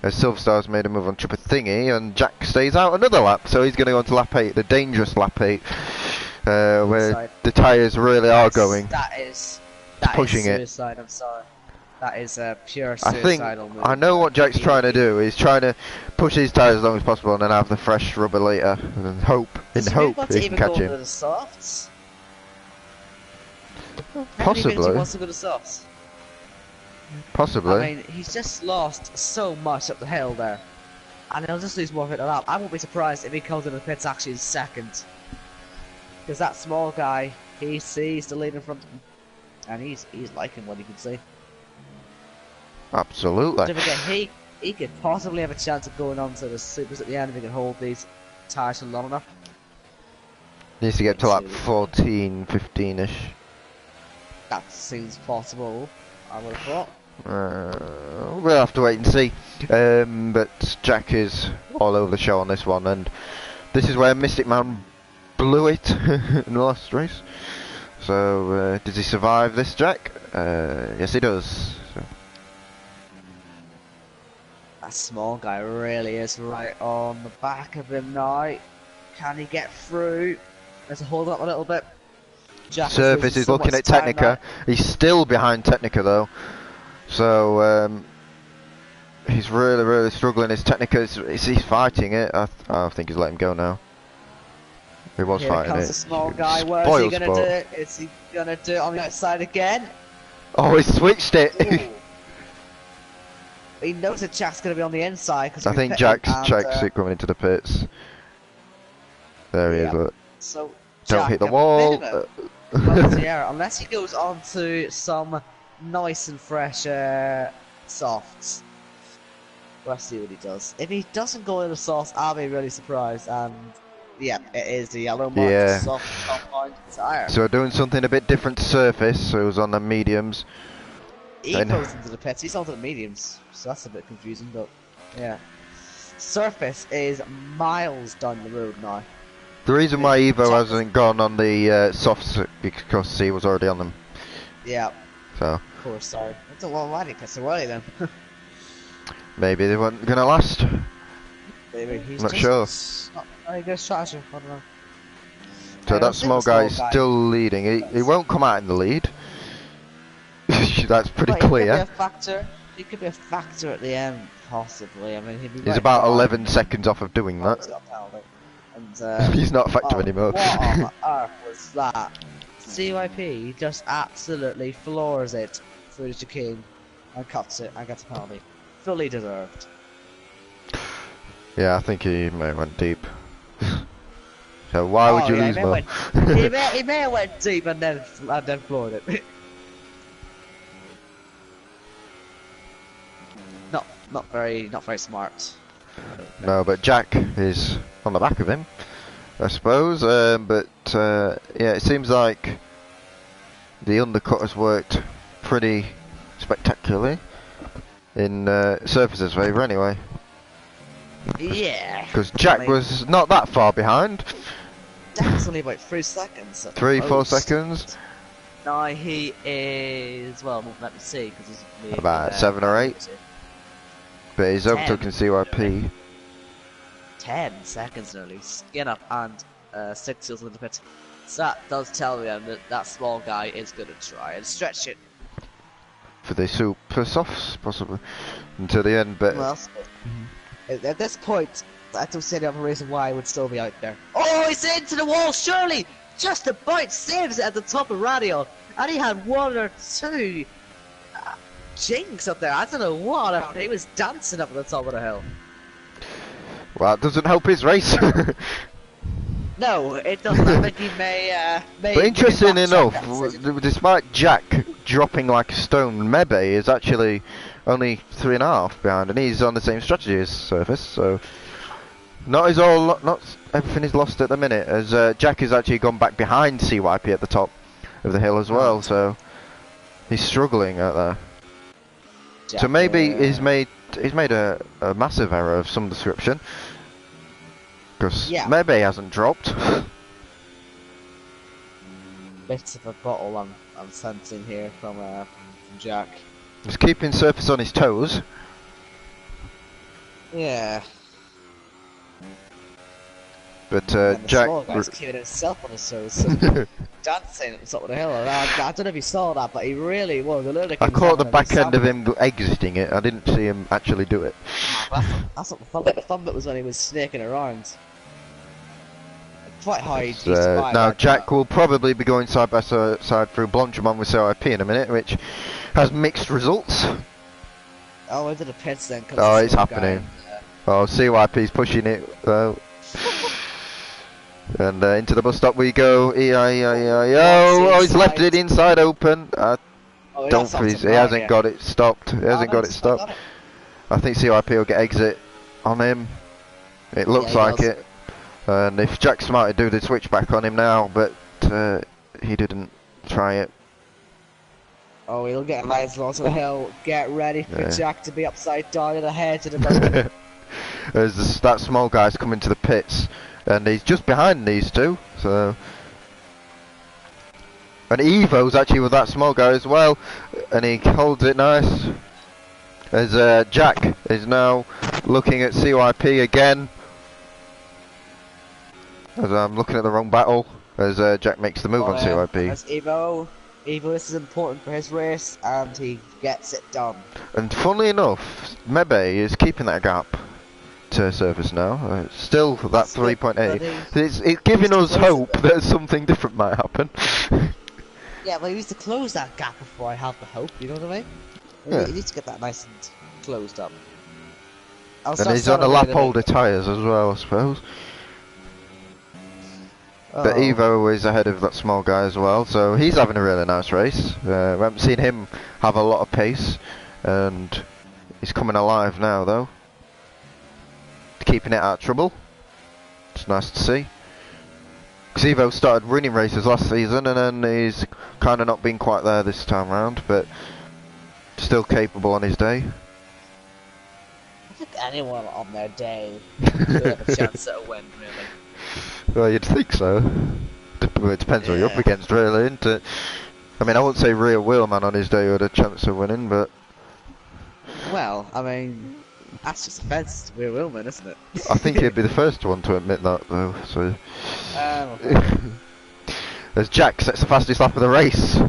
As Silverstar's made a move on Triple Thingy, and Jack stays out another lap, so he's going to go on to lap 8, the dangerous lap 8, where Suicide. the tyres really are going. That is pushing it. suicide. I'm sorry. That is a pure I think suicidal move. I know what Jack's trying to do. He's trying to push his tyres as long as possible, and then have the fresh rubber later, and hope he Does he really want to can even catch go him. to the softs? Possibly. He wants to go to softs. Possibly. I mean, he's just lost so much up the hill there, and he'll just lose more of it lap. I won't be surprised if he comes in the pits actually in second, because that small guy, he sees the lead in front of him, and he's liking what he can see. Absolutely. Don't forget, he could possibly have a chance of going on to the supers at the end if he can hold these tyres for long enough. Needs to get to like 14, 15-ish. That seems possible, I would have thought. We'll have to wait and see. But Jack is all over the show on this one, and this is where Mystic Man blew it in the last race. So, does he survive this, Jack? Yes, he does. So. That small guy really is right on the back of him now. Can he get through? Let's hold up a little bit. Jack Surface is looking at Technica. He's still behind Technica though. So he's really struggling. His Technica he's fighting it. I think he's let him go now. He was Here fighting comes it. the small guy. What is he gonna do? Is he gonna do it on the outside again? Oh, he switched it. He knows that Jack's gonna be on the inside. Cause I think Jack's it coming into the pits. There he is. Look. So don't Jack, hit the wall. Unless he goes on to some nice and fresh softs. Let's see what he does. If he doesn't go in the softs, I'll be really surprised. And yeah, it is the yellow mark soft compound tire. So we're doing something a bit different to surface. So it was on the mediums. He goes into the pits. He's onto the mediums, so that's a bit confusing. But yeah, surface is miles down the road now. The reason why Evo hasn't gone on the softs because he was already on them. Yeah. So. Of course, sorry. That's a long line so early then. Maybe they weren't gonna last. Maybe he's not sure. Not very good strategy. I don't know. So that small guy is still leading. He won't come out in the lead. That's pretty clear. He could be a factor at the end, possibly. I mean, he's about 11 seconds off of doing that. And, he's not a factor anymore. What on earth was that? CYP just absolutely floors it through the chicane and cuts it and gets a penalty. Fully deserved. Yeah, I think he may have went deep. So why would you lose more? He may have went deep and then floored it. Not very smart. No, but Jack is on the back of him, I suppose. Yeah, it seems like the undercut has worked pretty spectacularly in Surface's favour, anyway. Yeah. Because Jack was not that far behind. Jack's only about 3 seconds. 3-4 seconds. No, he is. Well, let me see, because he's about 7 or 8. But he's overtaking CYP. 10 seconds nearly. Skin up and 6 seals in the pit. So that does tell me that that small guy is going to try and stretch it. For the super softs, possibly. Until the end, but... Well, at this point, I don't see any other reason why I would still be out there. Oh, he's into the wall, surely! Just about saves it at the top of radio. And he had 1 or 2... jinx up there. I don't know what. He was dancing up at the top of the hill. Well, that doesn't help his race. No, it doesn't. I think he may. But interesting enough, despite Jack dropping like a stone, Mebe is actually only 3.5 behind, and he's on the same strategy as Surface. So not everything is lost at the minute, as Jack has actually gone back behind CYP at the top of the hill as well. So he's struggling out there. Jack, so maybe he's made a massive error of some description. Because Yeah. maybe he hasn't dropped. Bits of a bottle I'm sensing here from Jack. He's keeping Surface on his toes. Yeah. But And the Jack... small guy's keeping himself on his toes. Dancing at the top of the hill. I don't know if you saw that, but he really was. I caught the back end of him exiting it. I didn't see him actually do it. That's what the fun bit. The fun bit was when he was snaking around. Quite high. Now Jack will probably be going side by side through Blanchemont with CIP in a minute, which has mixed results. Oh, into the pits then. Oh, it's happening. Oh, CYP's pushing it though. And into the bus stop we go. Oh, he's left it inside open. Don't freeze. He hasn't got it stopped. He hasn't got it stopped. I think CYP will get exit on him. It looks like it. And if Jack's smart, he'd do the switchback on him now, but he didn't try it. Oh, he'll get a nice loss of the hill. Get ready for Jack to be upside down in the head to the bottom. There's that small guy's coming to the pits, and he's just behind these two. So, and Evo's actually with that small guy as well, and he holds it nice. As Jack is now looking at CYP again. As I'm looking at the wrong battle, as Jack makes the move on CYP. As Evo, this is important for his race, and he gets it done. And funnily enough, Mebe is keeping that gap to Surface now. Still that 3.8. It's giving us hope that something different might happen. Yeah, well, he needs to close that gap before I have the hope, you know what I mean? He needs to get that nice and closed up. And he's on a lap older tyres as well, I suppose. But Evo is ahead of that small guy as well, so he's having a really nice race. We haven't seen him have a lot of pace, and he's coming alive now though. Keeping it out of trouble. It's nice to see. Because Evo started winning races last season, and then he's kind of not been quite there this time round, but still capable on his day. I think anyone on their day should have a chance at a win, really. Well, you'd think so. It depends what you're up against, really, isn't it? I mean, I wouldn't say Real Wheelman on his day had a chance of winning, but... Well, I mean, that's just offensive to Real Wheelman, isn't it? I think he'd be the first one to admit that, though, so... As Jack sets the fastest lap of the race.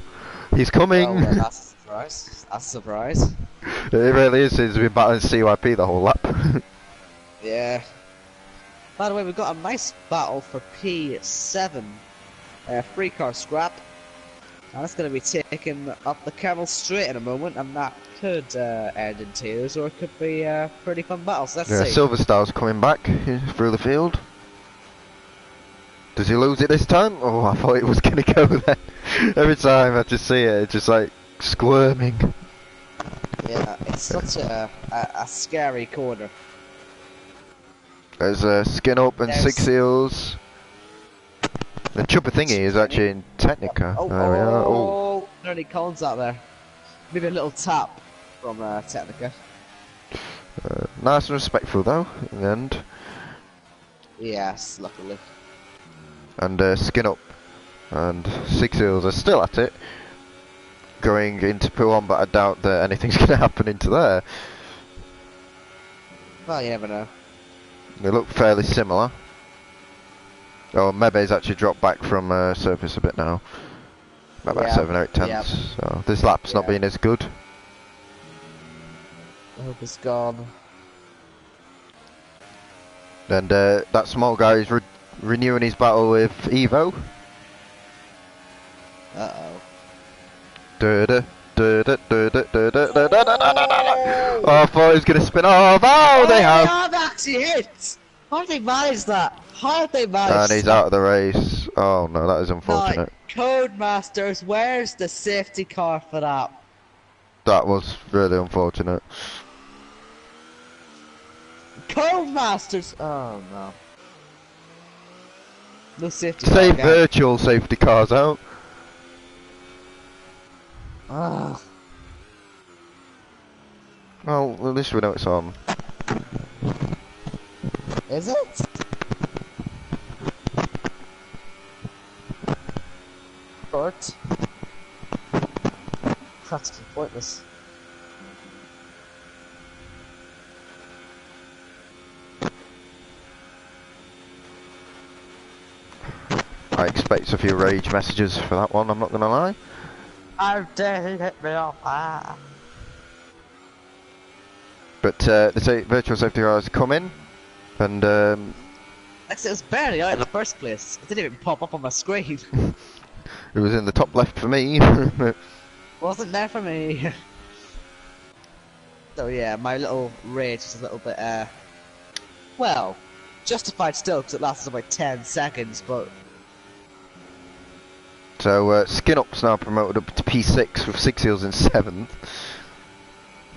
He's coming! Well, that's a surprise. That's a surprise. It really is. He's been battling CYP the whole lap. Yeah. By the way, we've got a nice battle for P7. Free car scrap. And that's going to be taking up the Camel Straight in a moment, and that could end in tears, or it could be a pretty fun battle. So let's see. Silver Star's coming back through the field. Does he lose it this time? Oh, I thought it was going to go there. Every time I just see it, it's just like squirming. Yeah, it's such a scary corner. There's Skin Up and Six Seals. The Chubba Thingy is actually in Technica. There we are. Oh, nearly Collins out there. Maybe a little tap from Technica. Nice and respectful though, in the end. Yes, luckily. And Skin Up and Six Seals are still at it. Going into P1, but I doubt that anything's going to happen into there. Well, you never know. They look fairly similar. Oh, Mebe's actually dropped back from Surface a bit now. About 7 or 8 tenths. So this lap's not been as good. I hope it's gone. And that small guy is renewing his battle with Evo. Uh-oh. Oh, I thought he was going to spin off. Oh, they have. They have actually hit. How did they manage that? How did they manage that? And he's out of the race. Oh no, that is unfortunate. Codemasters, where's the safety car for that? That was really unfortunate. Codemasters! Oh no. No safety car. Say virtual safety cars out. Ah. Well, at least we know it's on. Is it? effort. Practically pointless. I expect a few rage messages for that one, I'm not gonna lie. How dare you hit me off? Ah. But the virtual safety cars come in, and Actually, it was barely out in the first place. It didn't even pop up on my screen. it was in the top left for me. Wasn't there for me. So yeah, my little rage is a little bit, well, justified still, because it lasted about 10 seconds, but... So Skin Up's now promoted up to P6 with 6 Seals in 7th.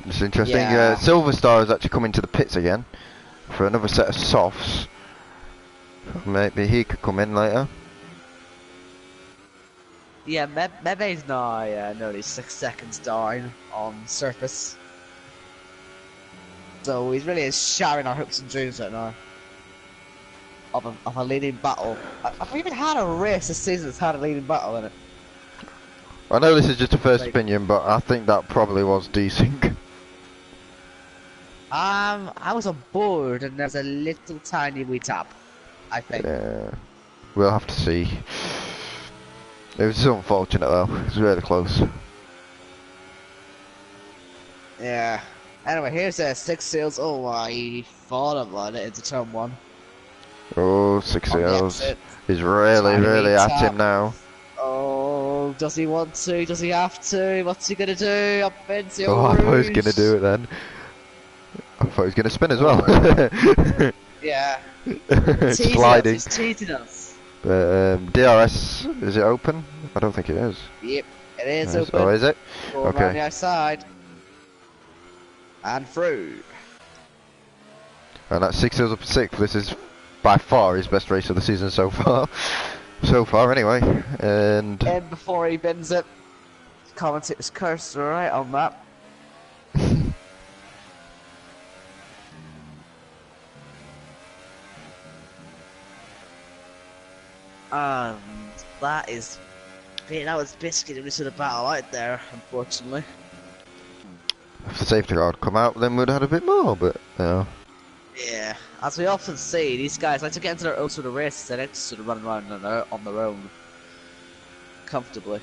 It's interesting. Yeah. Silver Star has actually come into the pits again for another set of softs. Maybe he could come in later. Yeah, Mebe's now nearly 6 seconds down on surface. So he's really sharing our hopes and dreams right now. Of a leading battle. Have we even had a race this season that's had a leading battle in it? I know this is just a first opinion, but I think that probably was desync. I was on board and there's a little tiny wee tap, I think. Yeah, we'll have to see. It was so unfortunate though, it was really close. Yeah. Anyway, here's 6 Seals. Oh, I thought about it into turn 1. Oh, 6 Seals is really at him now. Oh, does he want to? Does he have to? What's he gonna do? Up into Oh, I thought he was gonna do it then. I thought he was gonna spin as well. Yeah. Sliding. He's cheating us. DRS, is it open? I don't think it is. Yep, it is open. Oh, is it? Going around the outside. And through. And that's 6 Seals up to 6th. This is by far his best race of the season so far. So far, anyway. And before he bins it, commentator's cursor right on that. And that was basically the rest of the battle out there, unfortunately. if the safety car had come out, then we'd have had a bit more, but Yeah, as we often see, these guys like to get into their own sort of races and then sort of run around on their own comfortably.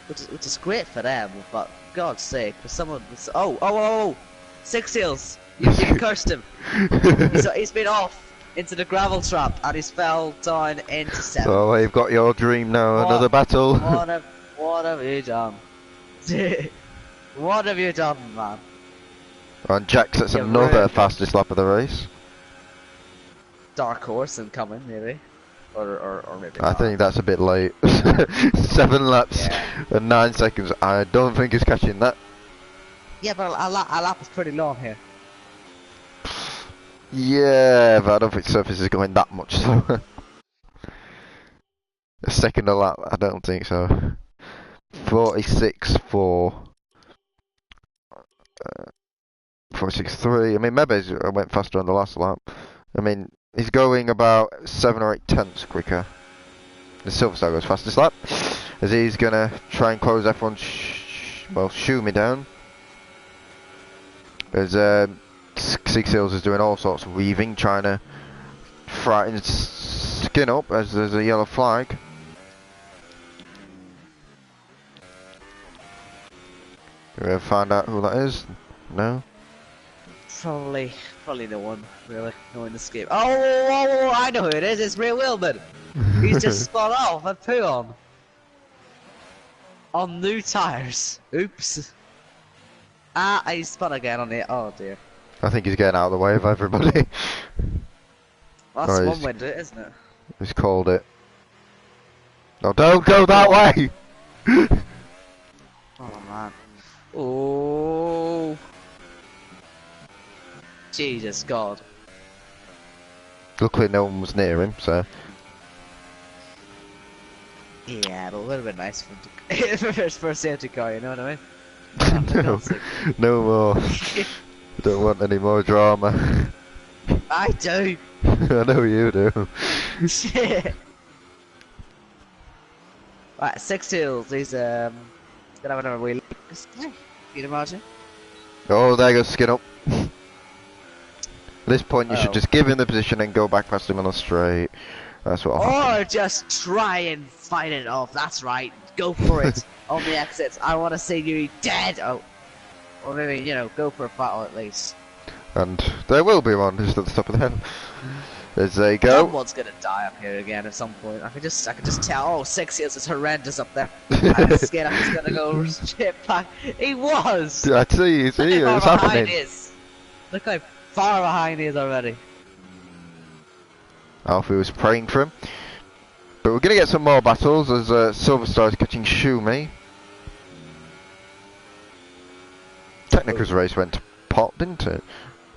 Which is great for them, but God's sake, for someone with... Oh! 6 Seals! You've cursed him! He's been off into the gravel trap and he's fell down into 7. So you've got your dream now, another battle. What have you done? What have you done, man? And Jack sets another fastest lap of the race. Dark horse incoming, maybe. Or maybe I not. think that's a bit late. 7 laps and 9 seconds. I don't think he's catching that. Yeah, but a lap is pretty long here. Yeah, but I don't think surface is going that much slower. A second a lap, I don't think so. 46.4. 46.3. I mean, Mebes went faster on the last lap. I mean, he's going about 7 or 8 tenths quicker. The Silverstar goes fastest lap, as he's gonna try and close everyone's shoe me down. As 6 Seals is doing all sorts of weaving, trying to frighten Skin Up as there's a yellow flag. We're gonna find out who that is. No. Probably no one, really. No one escaped. Oh, I know who it is. It's Ray Wilman. He's just spun off and poo on new tires. Oops. Ah, he spun again on it. Oh dear. I think he's getting out of the way of everybody. That's one way to do it, isn't it? He's called it. No, don't go that way! Oh man. Oh. Jesus God. Luckily no one was near him, so... Yeah, but it would have been nice for him to... for a safety car, you know what I mean? No more. I don't want any more drama. I do! I know you do. Shit! Right, Six Hills. He's gonna have another wheel. You'd imagine. Oh, there goes Skin Up. At this point, you should Oh. just give him the position and go back past him on a straight. That's what'll happen. Or just try and fight it off. That's right. Go for it on the exits. I want to see you dead. Oh, or maybe go for a battle at least. And there will be one just at the top of the hill. As they go. Someone's gonna die up here again at some point. I can just tell. Oh, 6 years is horrendous up there. I'm scared I'm just gonna go straight back. He was. I see. Look It's how far behind happening. he is. Look how far behind he is already. Alfie was praying for him. But we're going to get some more battles as Silver Star is catching Shumi. Technica's race went to pot, didn't it?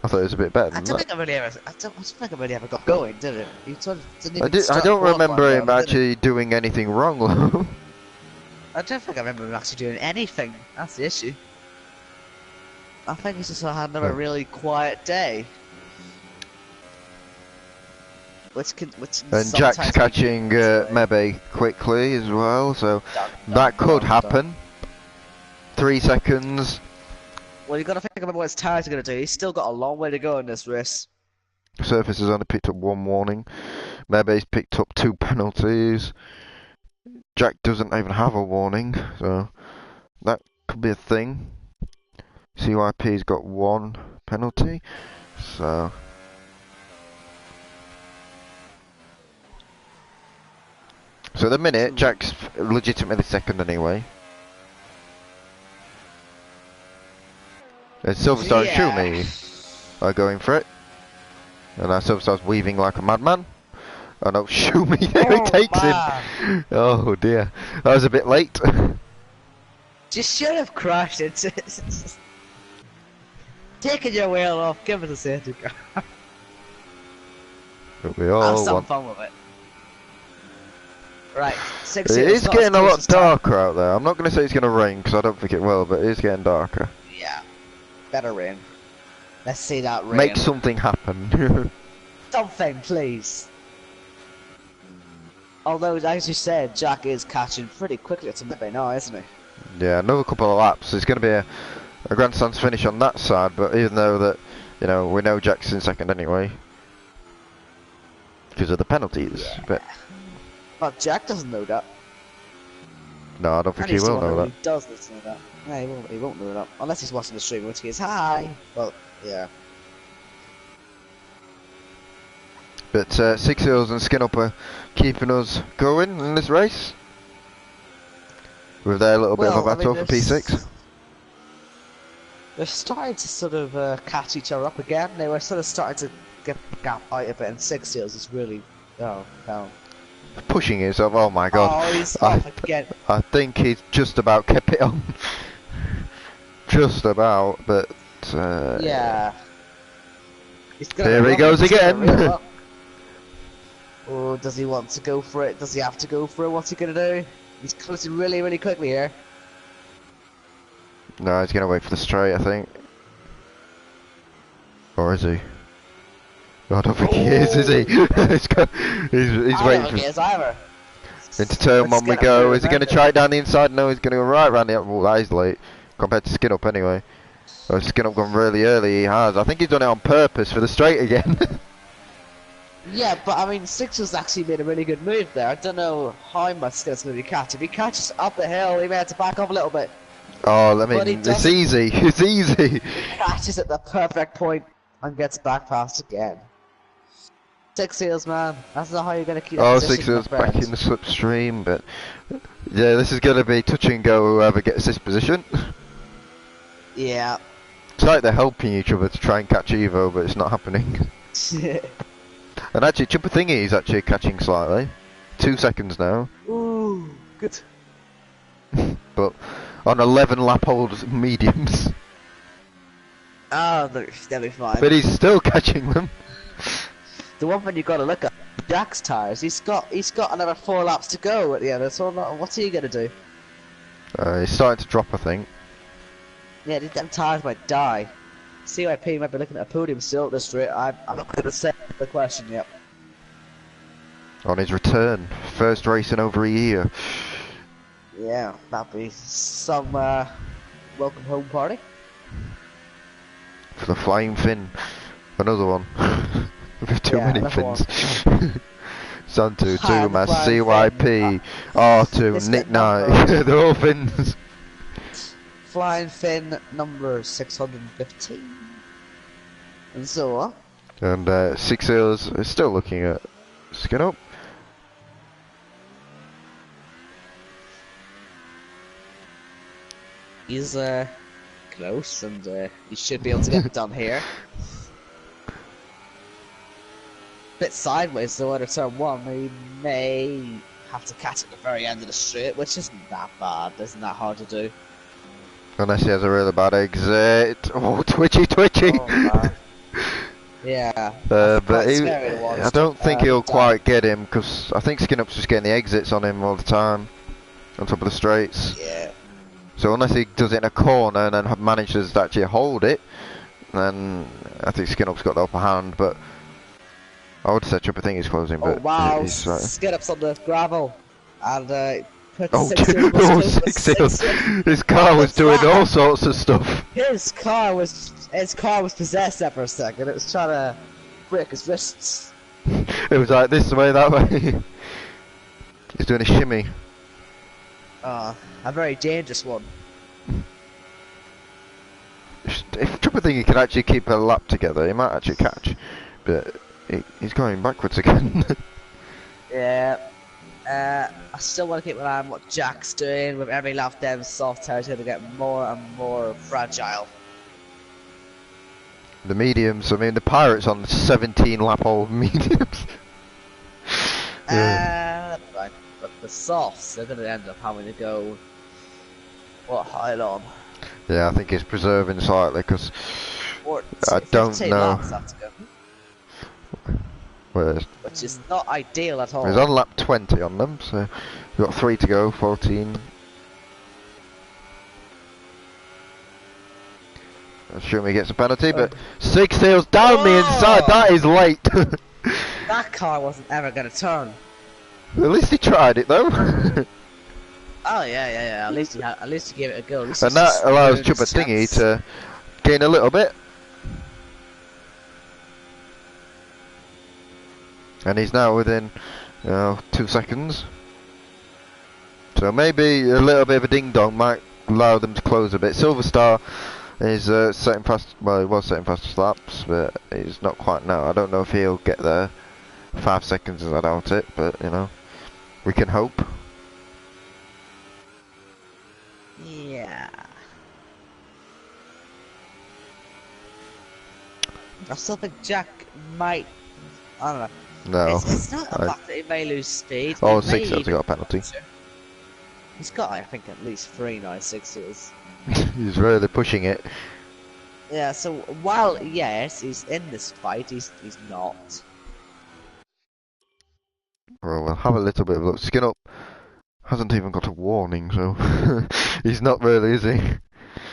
I thought it was a bit better I than don't that. think I don't think I really ever got going, did it? You sort of didn't I even start don't qualifying remember him well, did it? actually doing anything wrong though. I don't think I remember him actually doing anything. That's the issue. I think he's just had another really quiet day. Which And sometimes Jack's catching Mebe quickly as well, so that could happen. 3 seconds. Well, you got to think about what his tires are going to do. He's still got a long way to go in this race. Surface has only picked up 1 warning. Mebe's picked up 2 penalties. Jack doesn't even have a warning, so that could be a thing. CYP's got 1 penalty, so at the minute, Jack's legitimately second anyway. And Silver Star and Shumi are going for it. And now Silver Star's weaving like a madman. Oh no, Shumi, there he takes him! Oh dear, that was a bit late. Just should have crashed into it. Taking your wheel off, give us a safety car. But we Have all some want... fun with it. Right, 6 It years, is not getting as a close lot as time. darker out there. I'm not going to say it's going to rain, because I don't think it will, but it is getting darker. Yeah, better rain. Let's see that rain. Make something happen. Something, please. Although, as you said, Jack is catching pretty quickly at Mebe now, isn't he? Yeah, another couple of laps. There's going to be a grandstands finish on that side, but even though that, we know Jack's in second anyway. Because of the penalties, but... Well, Jack doesn't know that. No, I don't think And he he's the will one know who that. does know that. No, he won't know that. Unless he's watching the stream, which he is. Hi! Well, yeah. But 6 Hills and Skin Up are keeping us going in this race. With their little bit of a battle for P6. They're starting to sort of catch each other up again. They were sort of starting to get the gap out a bit, and 6 Hills is really... Oh, down. Pushing himself, oh my god. Oh, he's off again. I think he's just about kept it on. Just about, but... Yeah. Here he goes again. Oh, does he want to go for it? Does he have to go for it? What's he gonna do? He's closing really, really quickly here. No, he's going to wait for the straight, I think. Or is he? No, I don't think he is he? he's I waiting don't for... think it's either. Into turn 1 we go. Is he going to try it down the inside? No, he's going to go right round the... Well, that is late. Compared to Skin Up anyway. Oh, Skin Up gone really early, he has. I think he's done it on purpose for the straight again. Yeah, but I mean, Six has actually made a really good move there. I don't know how much Skin's going to catch. If he catches up the hill, he may have to back off a little bit. Oh, I mean, it's easy. It's easy. He catches at the perfect point and gets back past again. 6 Hills, man. That's not how you're going to keep that position, 6 Hills my back friend. in the slipstream, but... Yeah, this is going to be touch and go whoever gets this position. Yeah. It's like they're helping each other to try and catch Evo, but it's not happening. And actually, Chipper Thingy is actually catching slightly. 2 seconds now. Ooh, good. But on 11 lap old mediums. Oh, they'll be fine. But he's still catching them. The one thing you got to look at, Jack's tires. He's got another 4 laps to go at the end. So what's he gonna do? He's starting to drop, I think. Yeah, these damn tires might die. CYP might be looking at a podium still at this straight. I'm not gonna say the question yet. On his return. First race in over a year. Yeah, that'd be some welcome home party. For the Flying Finn. Another one. With too Yeah, many another one. fins. Santu, Hi, the Tuma, Flying CYP, Finn. R2, Let's Nick get Knight. number They're all fins. Flying Finn number 615. And so on. And Six Eels is still looking at Skin Up. He's close, and he should be able to get it done here. Bit sideways though under turn one. He may have to catch at the very end of the straight, which isn't that bad. Isn't that hard to do? Unless he has a really bad exit. Oh, twitchy. Oh, man. Yeah. But I I don't think he'll quite get him, because I think Skin Up's just getting the exits on him all the time. On top of the straights. Yeah. So unless he does it in a corner and then manages to actually hold it, then I think Skin Up's got the upper hand, but I would say Triple Thing is closing, Oh but wow, he's Skin Up's on the gravel. And put oh, 6 Eels was close with 6 Eels. 6 Eels. His car was doing that? all sorts of stuff. His car was possessed there for a second. It was trying to break his wrists. It was like this way, that way. He's doing a shimmy. A very dangerous one. If Triple Thingy can actually keep a lap together, he might actually catch. But he's going backwards again. Yeah. I still want to keep an eye on what Jack's doing. With every lap down soft territory to get more and more fragile. The mediums, I mean, the Pirates on 17 lap old mediums. That's fine. But the softs, they're going to end up having to go, what, high on? Yeah, I think he's preserving slightly, because I don't 15 know. laps have to go. Where's, Which is not ideal at all. he's on lap 20 on them, so we've got 3 to go, 14. Assume he gets a penalty, but 6 Eels down the inside, that is late. That car wasn't ever going to turn. At least he tried it though. Oh yeah. At least he gave it a go. And that allows Chubba Thingy to gain a little bit. And he's now within 2 seconds. So maybe a little bit of a ding dong might allow them to close a bit. Silver Star is setting fast, well, he was setting fast laps, but he's not quite now. I don't know if he'll get there. 5 seconds, I doubt it, but you know, we can hope. Yeah. I still think Jack might. I don't know. No. It's not a fact that he may lose speed. Oh, He 6 may Eels got a penalty. He's got, I think, at least 3 now, 6 Eels. He's really pushing it. Yeah, so while, yes, he's in this fight, he's not. Well, we'll have a little bit of a look. Skin Up hasn't even got a warning, so he's not really, is he?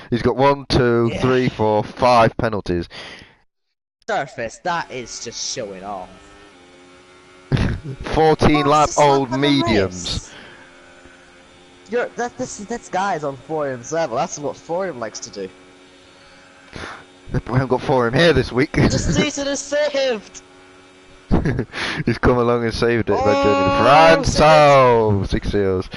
He's got 1, 2, 3, 4, 5 penalties. Surface, that is just showing off. 14 lap old mediums. This guy's on Forium's level. That's what Forium likes to do. We haven't got Forum here this week. Just season is saved. He's come along and saved it by Oh, joining France. Oh, 6 Eels.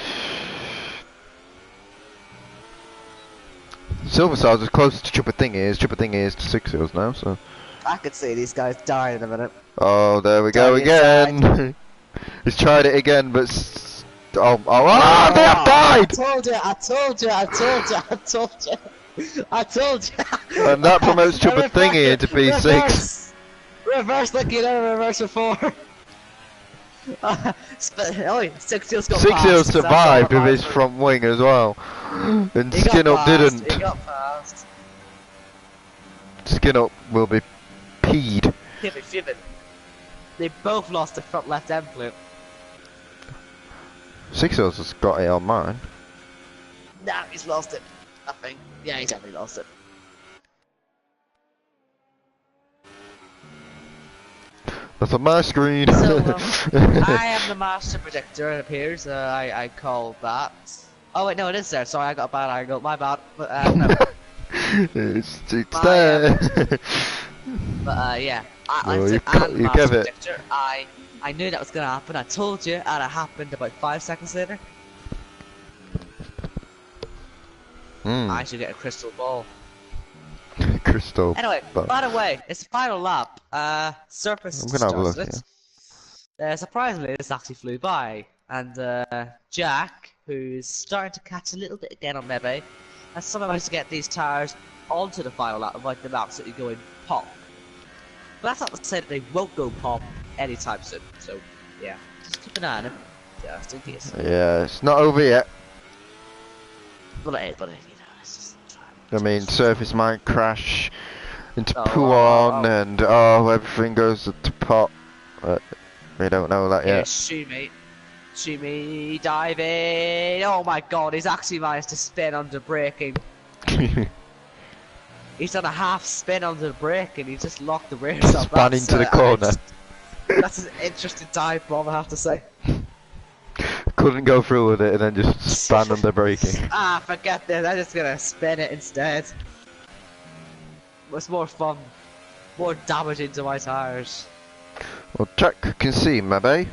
Silver Star's as close to Chubba Thingy as Chubba Thingy is to 6 Eels now, so. I could see these guys dying in a minute. Oh, there we go again. He's tried it again, but they have died! I told you. And that promotes Chubba Thingy into P6. Reverse like you never reversed before. 6 Eels got 6 past. Eels That's survived all with that his matters. front wing as well. And He got Skin Up past, didn't. He got past. Skin Up will be peed. He'll be fibbing. They both lost the front left end flip. 6 Eels has got it on mine. Nah, he's lost it. I think. Yeah, he's definitely lost it. That's on my screen. So, I am the master predictor, it appears. I call that. Oh wait, no, it is there. Sorry, I got a bad angle. My bad. But no, it's my there. yeah. Like I Oh, said, and you Master give it. Predictor, I knew that was gonna happen. I told you, and it happened about 5 seconds later. Hmm. I should get a crystal ball. Crystal. Anyway, But by the way, it's the final lap. Surface I'm gonna have a look. started Yeah. it. Surprisingly, this actually flew by, and Jack, who's starting to catch a little bit again on Mebe, has somehow managed to get these tires onto the final lap without them absolutely going pop. But that's not to say that they won't go pop anytime soon. So, yeah, just keep an eye on them, just in case. Yeah, it's not over yet. But it is, you know, it's just I mean, surface might crash into Oh, Puon and everything goes to pot. But we don't know that Here's yet. Shumi diving. Oh my god, he's actually managed to spin under braking. He's done a half spin under the brake and he just locked the rears up. Span into the corner. That's an interesting dive bomb, I have to say. Couldn't go through with it and then just span under braking. Forget this. I'm just gonna spin it instead. It's more fun. More damaging to my tires. Well, Jack can see maybe,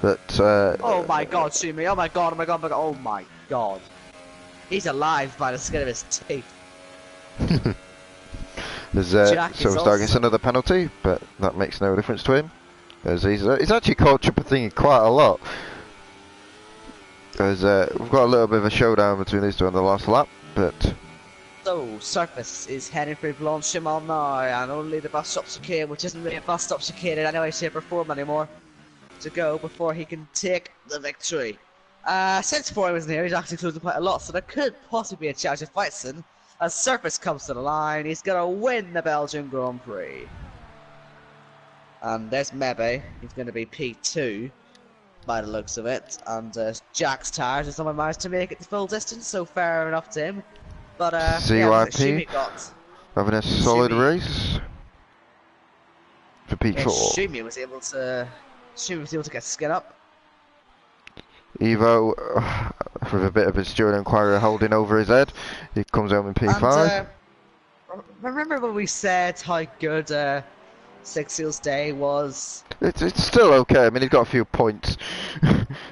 but Oh my god, Shumi. Oh my god, oh my god, oh my god. Oh my god. He's alive by the skin of his teeth. there's Jack so is Star gets also- another penalty, but that makes no difference to him. As he's actually caught Chupathini quite a lot. Because we've got a little bit of a showdown between these two on the last lap, but So, Surface is heading for Blanchimont now, and only the bus stop chicane, which isn't really a bus stop chicane in any way, shape or form anymore, to go before he can take the victory. Since Forum isn't here, he's actually closing quite a lot, so there could possibly be a chance of fight soon. As Surface comes to the line, he's gonna win the Belgian Grand Prix. And there's Mebe, he's gonna be P2 by the looks of it, and Jack's tires has someone managed to make it the full distance, so fair enough to him. But CYP having a solid Shumi. race for P4. Shumi was able to get skin up. Evo with a bit of a steward inquiry holding over his head. He comes home in P5. And remember when we said how good Six Seals Day was? It's still okay. I mean, he's got a few points.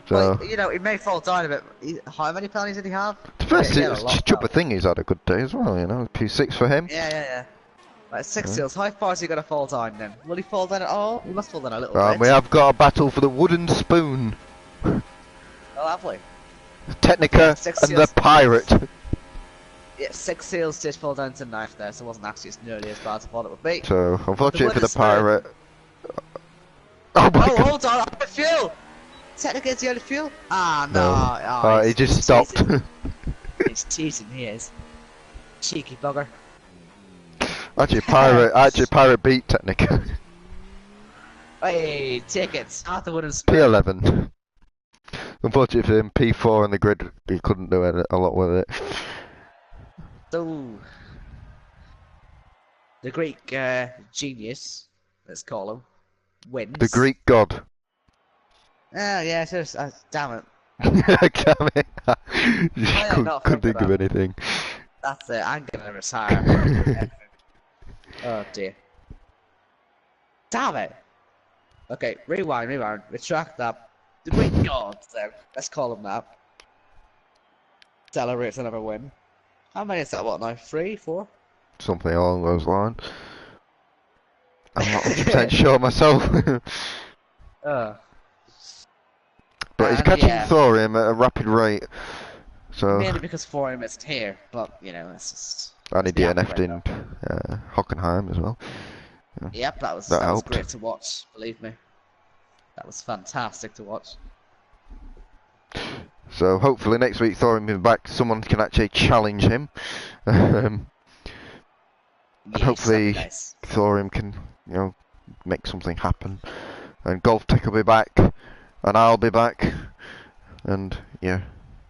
So Well, you know, it may fall down a bit. How many penalties did he have? first, He had a lot, Chupa Thingy's had a good day as well. You know, P6 for him. Yeah. Right, Six Seals, how far is he gonna fall down then? Will he fall down at all? He must fall down a little bit. We have got a battle for the wooden spoon. Oh, have we? Technica Six and the Seals. pirate. Yeah, Six Seals did fall down to the knife there, so it wasn't actually as nearly as bad as I thought it would be. So unfortunate for wooden the spoon. pirate. Oh my Oh, god! hold on, I'm out of fuel! Technically, it's the only fuel? Ah, no. No. Oh, He just stopped. teasing. He's teasing, he is. Cheeky bugger. Actually, pirate beat Technica. Hey, tickets. Not the wooden spoon. P11. Unfortunately for him, P4 on the grid, he couldn't do a lot with it. So, the Greek genius, let's call him, wins. The Greek god. Ah, yeah, just, damn it. Damn it. yeah, not couldn't think think of anything. That's it, I'm gonna retire. Oh dear. Damn it! Okay, rewind, retract that. The Greek gods then, let's call him that. Celebrates another win. How many is that, what now? 3, 4? Something along those lines. I'm not 100% sure myself. But he's And catching yeah. thorium at a rapid rate. So Mainly because for him it's here, but you know, it's just. and he it's the DNF'd in upgrade, Hockenheim as well. Yep, that was That great helped. to watch, believe me. That was fantastic to watch. So hopefully next week Thorium will be back. Someone can actually challenge him. And Yes, hopefully that'd be nice. Thorium can, you know, make something happen. And Golf Tech will be back, and I'll be back, and yeah.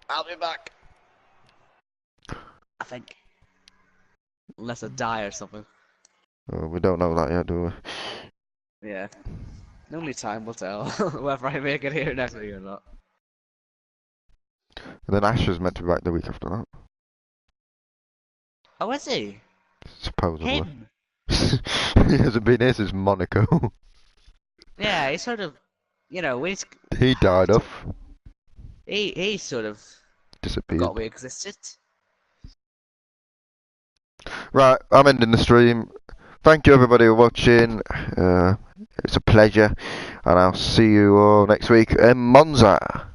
I'll be back. I think. Unless I die or something. We don't know that yet, do we? Yeah. Only time will tell whether I make it here next week or not. And then Ash was meant to be back the week after that, Oh, is he? supposedly. Him? He hasn't been here since Monaco. Yeah, he sort of, He died off, he sort of disappeared. forgot we existed. Right, I'm ending the stream. Thank you everybody for watching. It's a pleasure, and I'll see you all next week in Monza.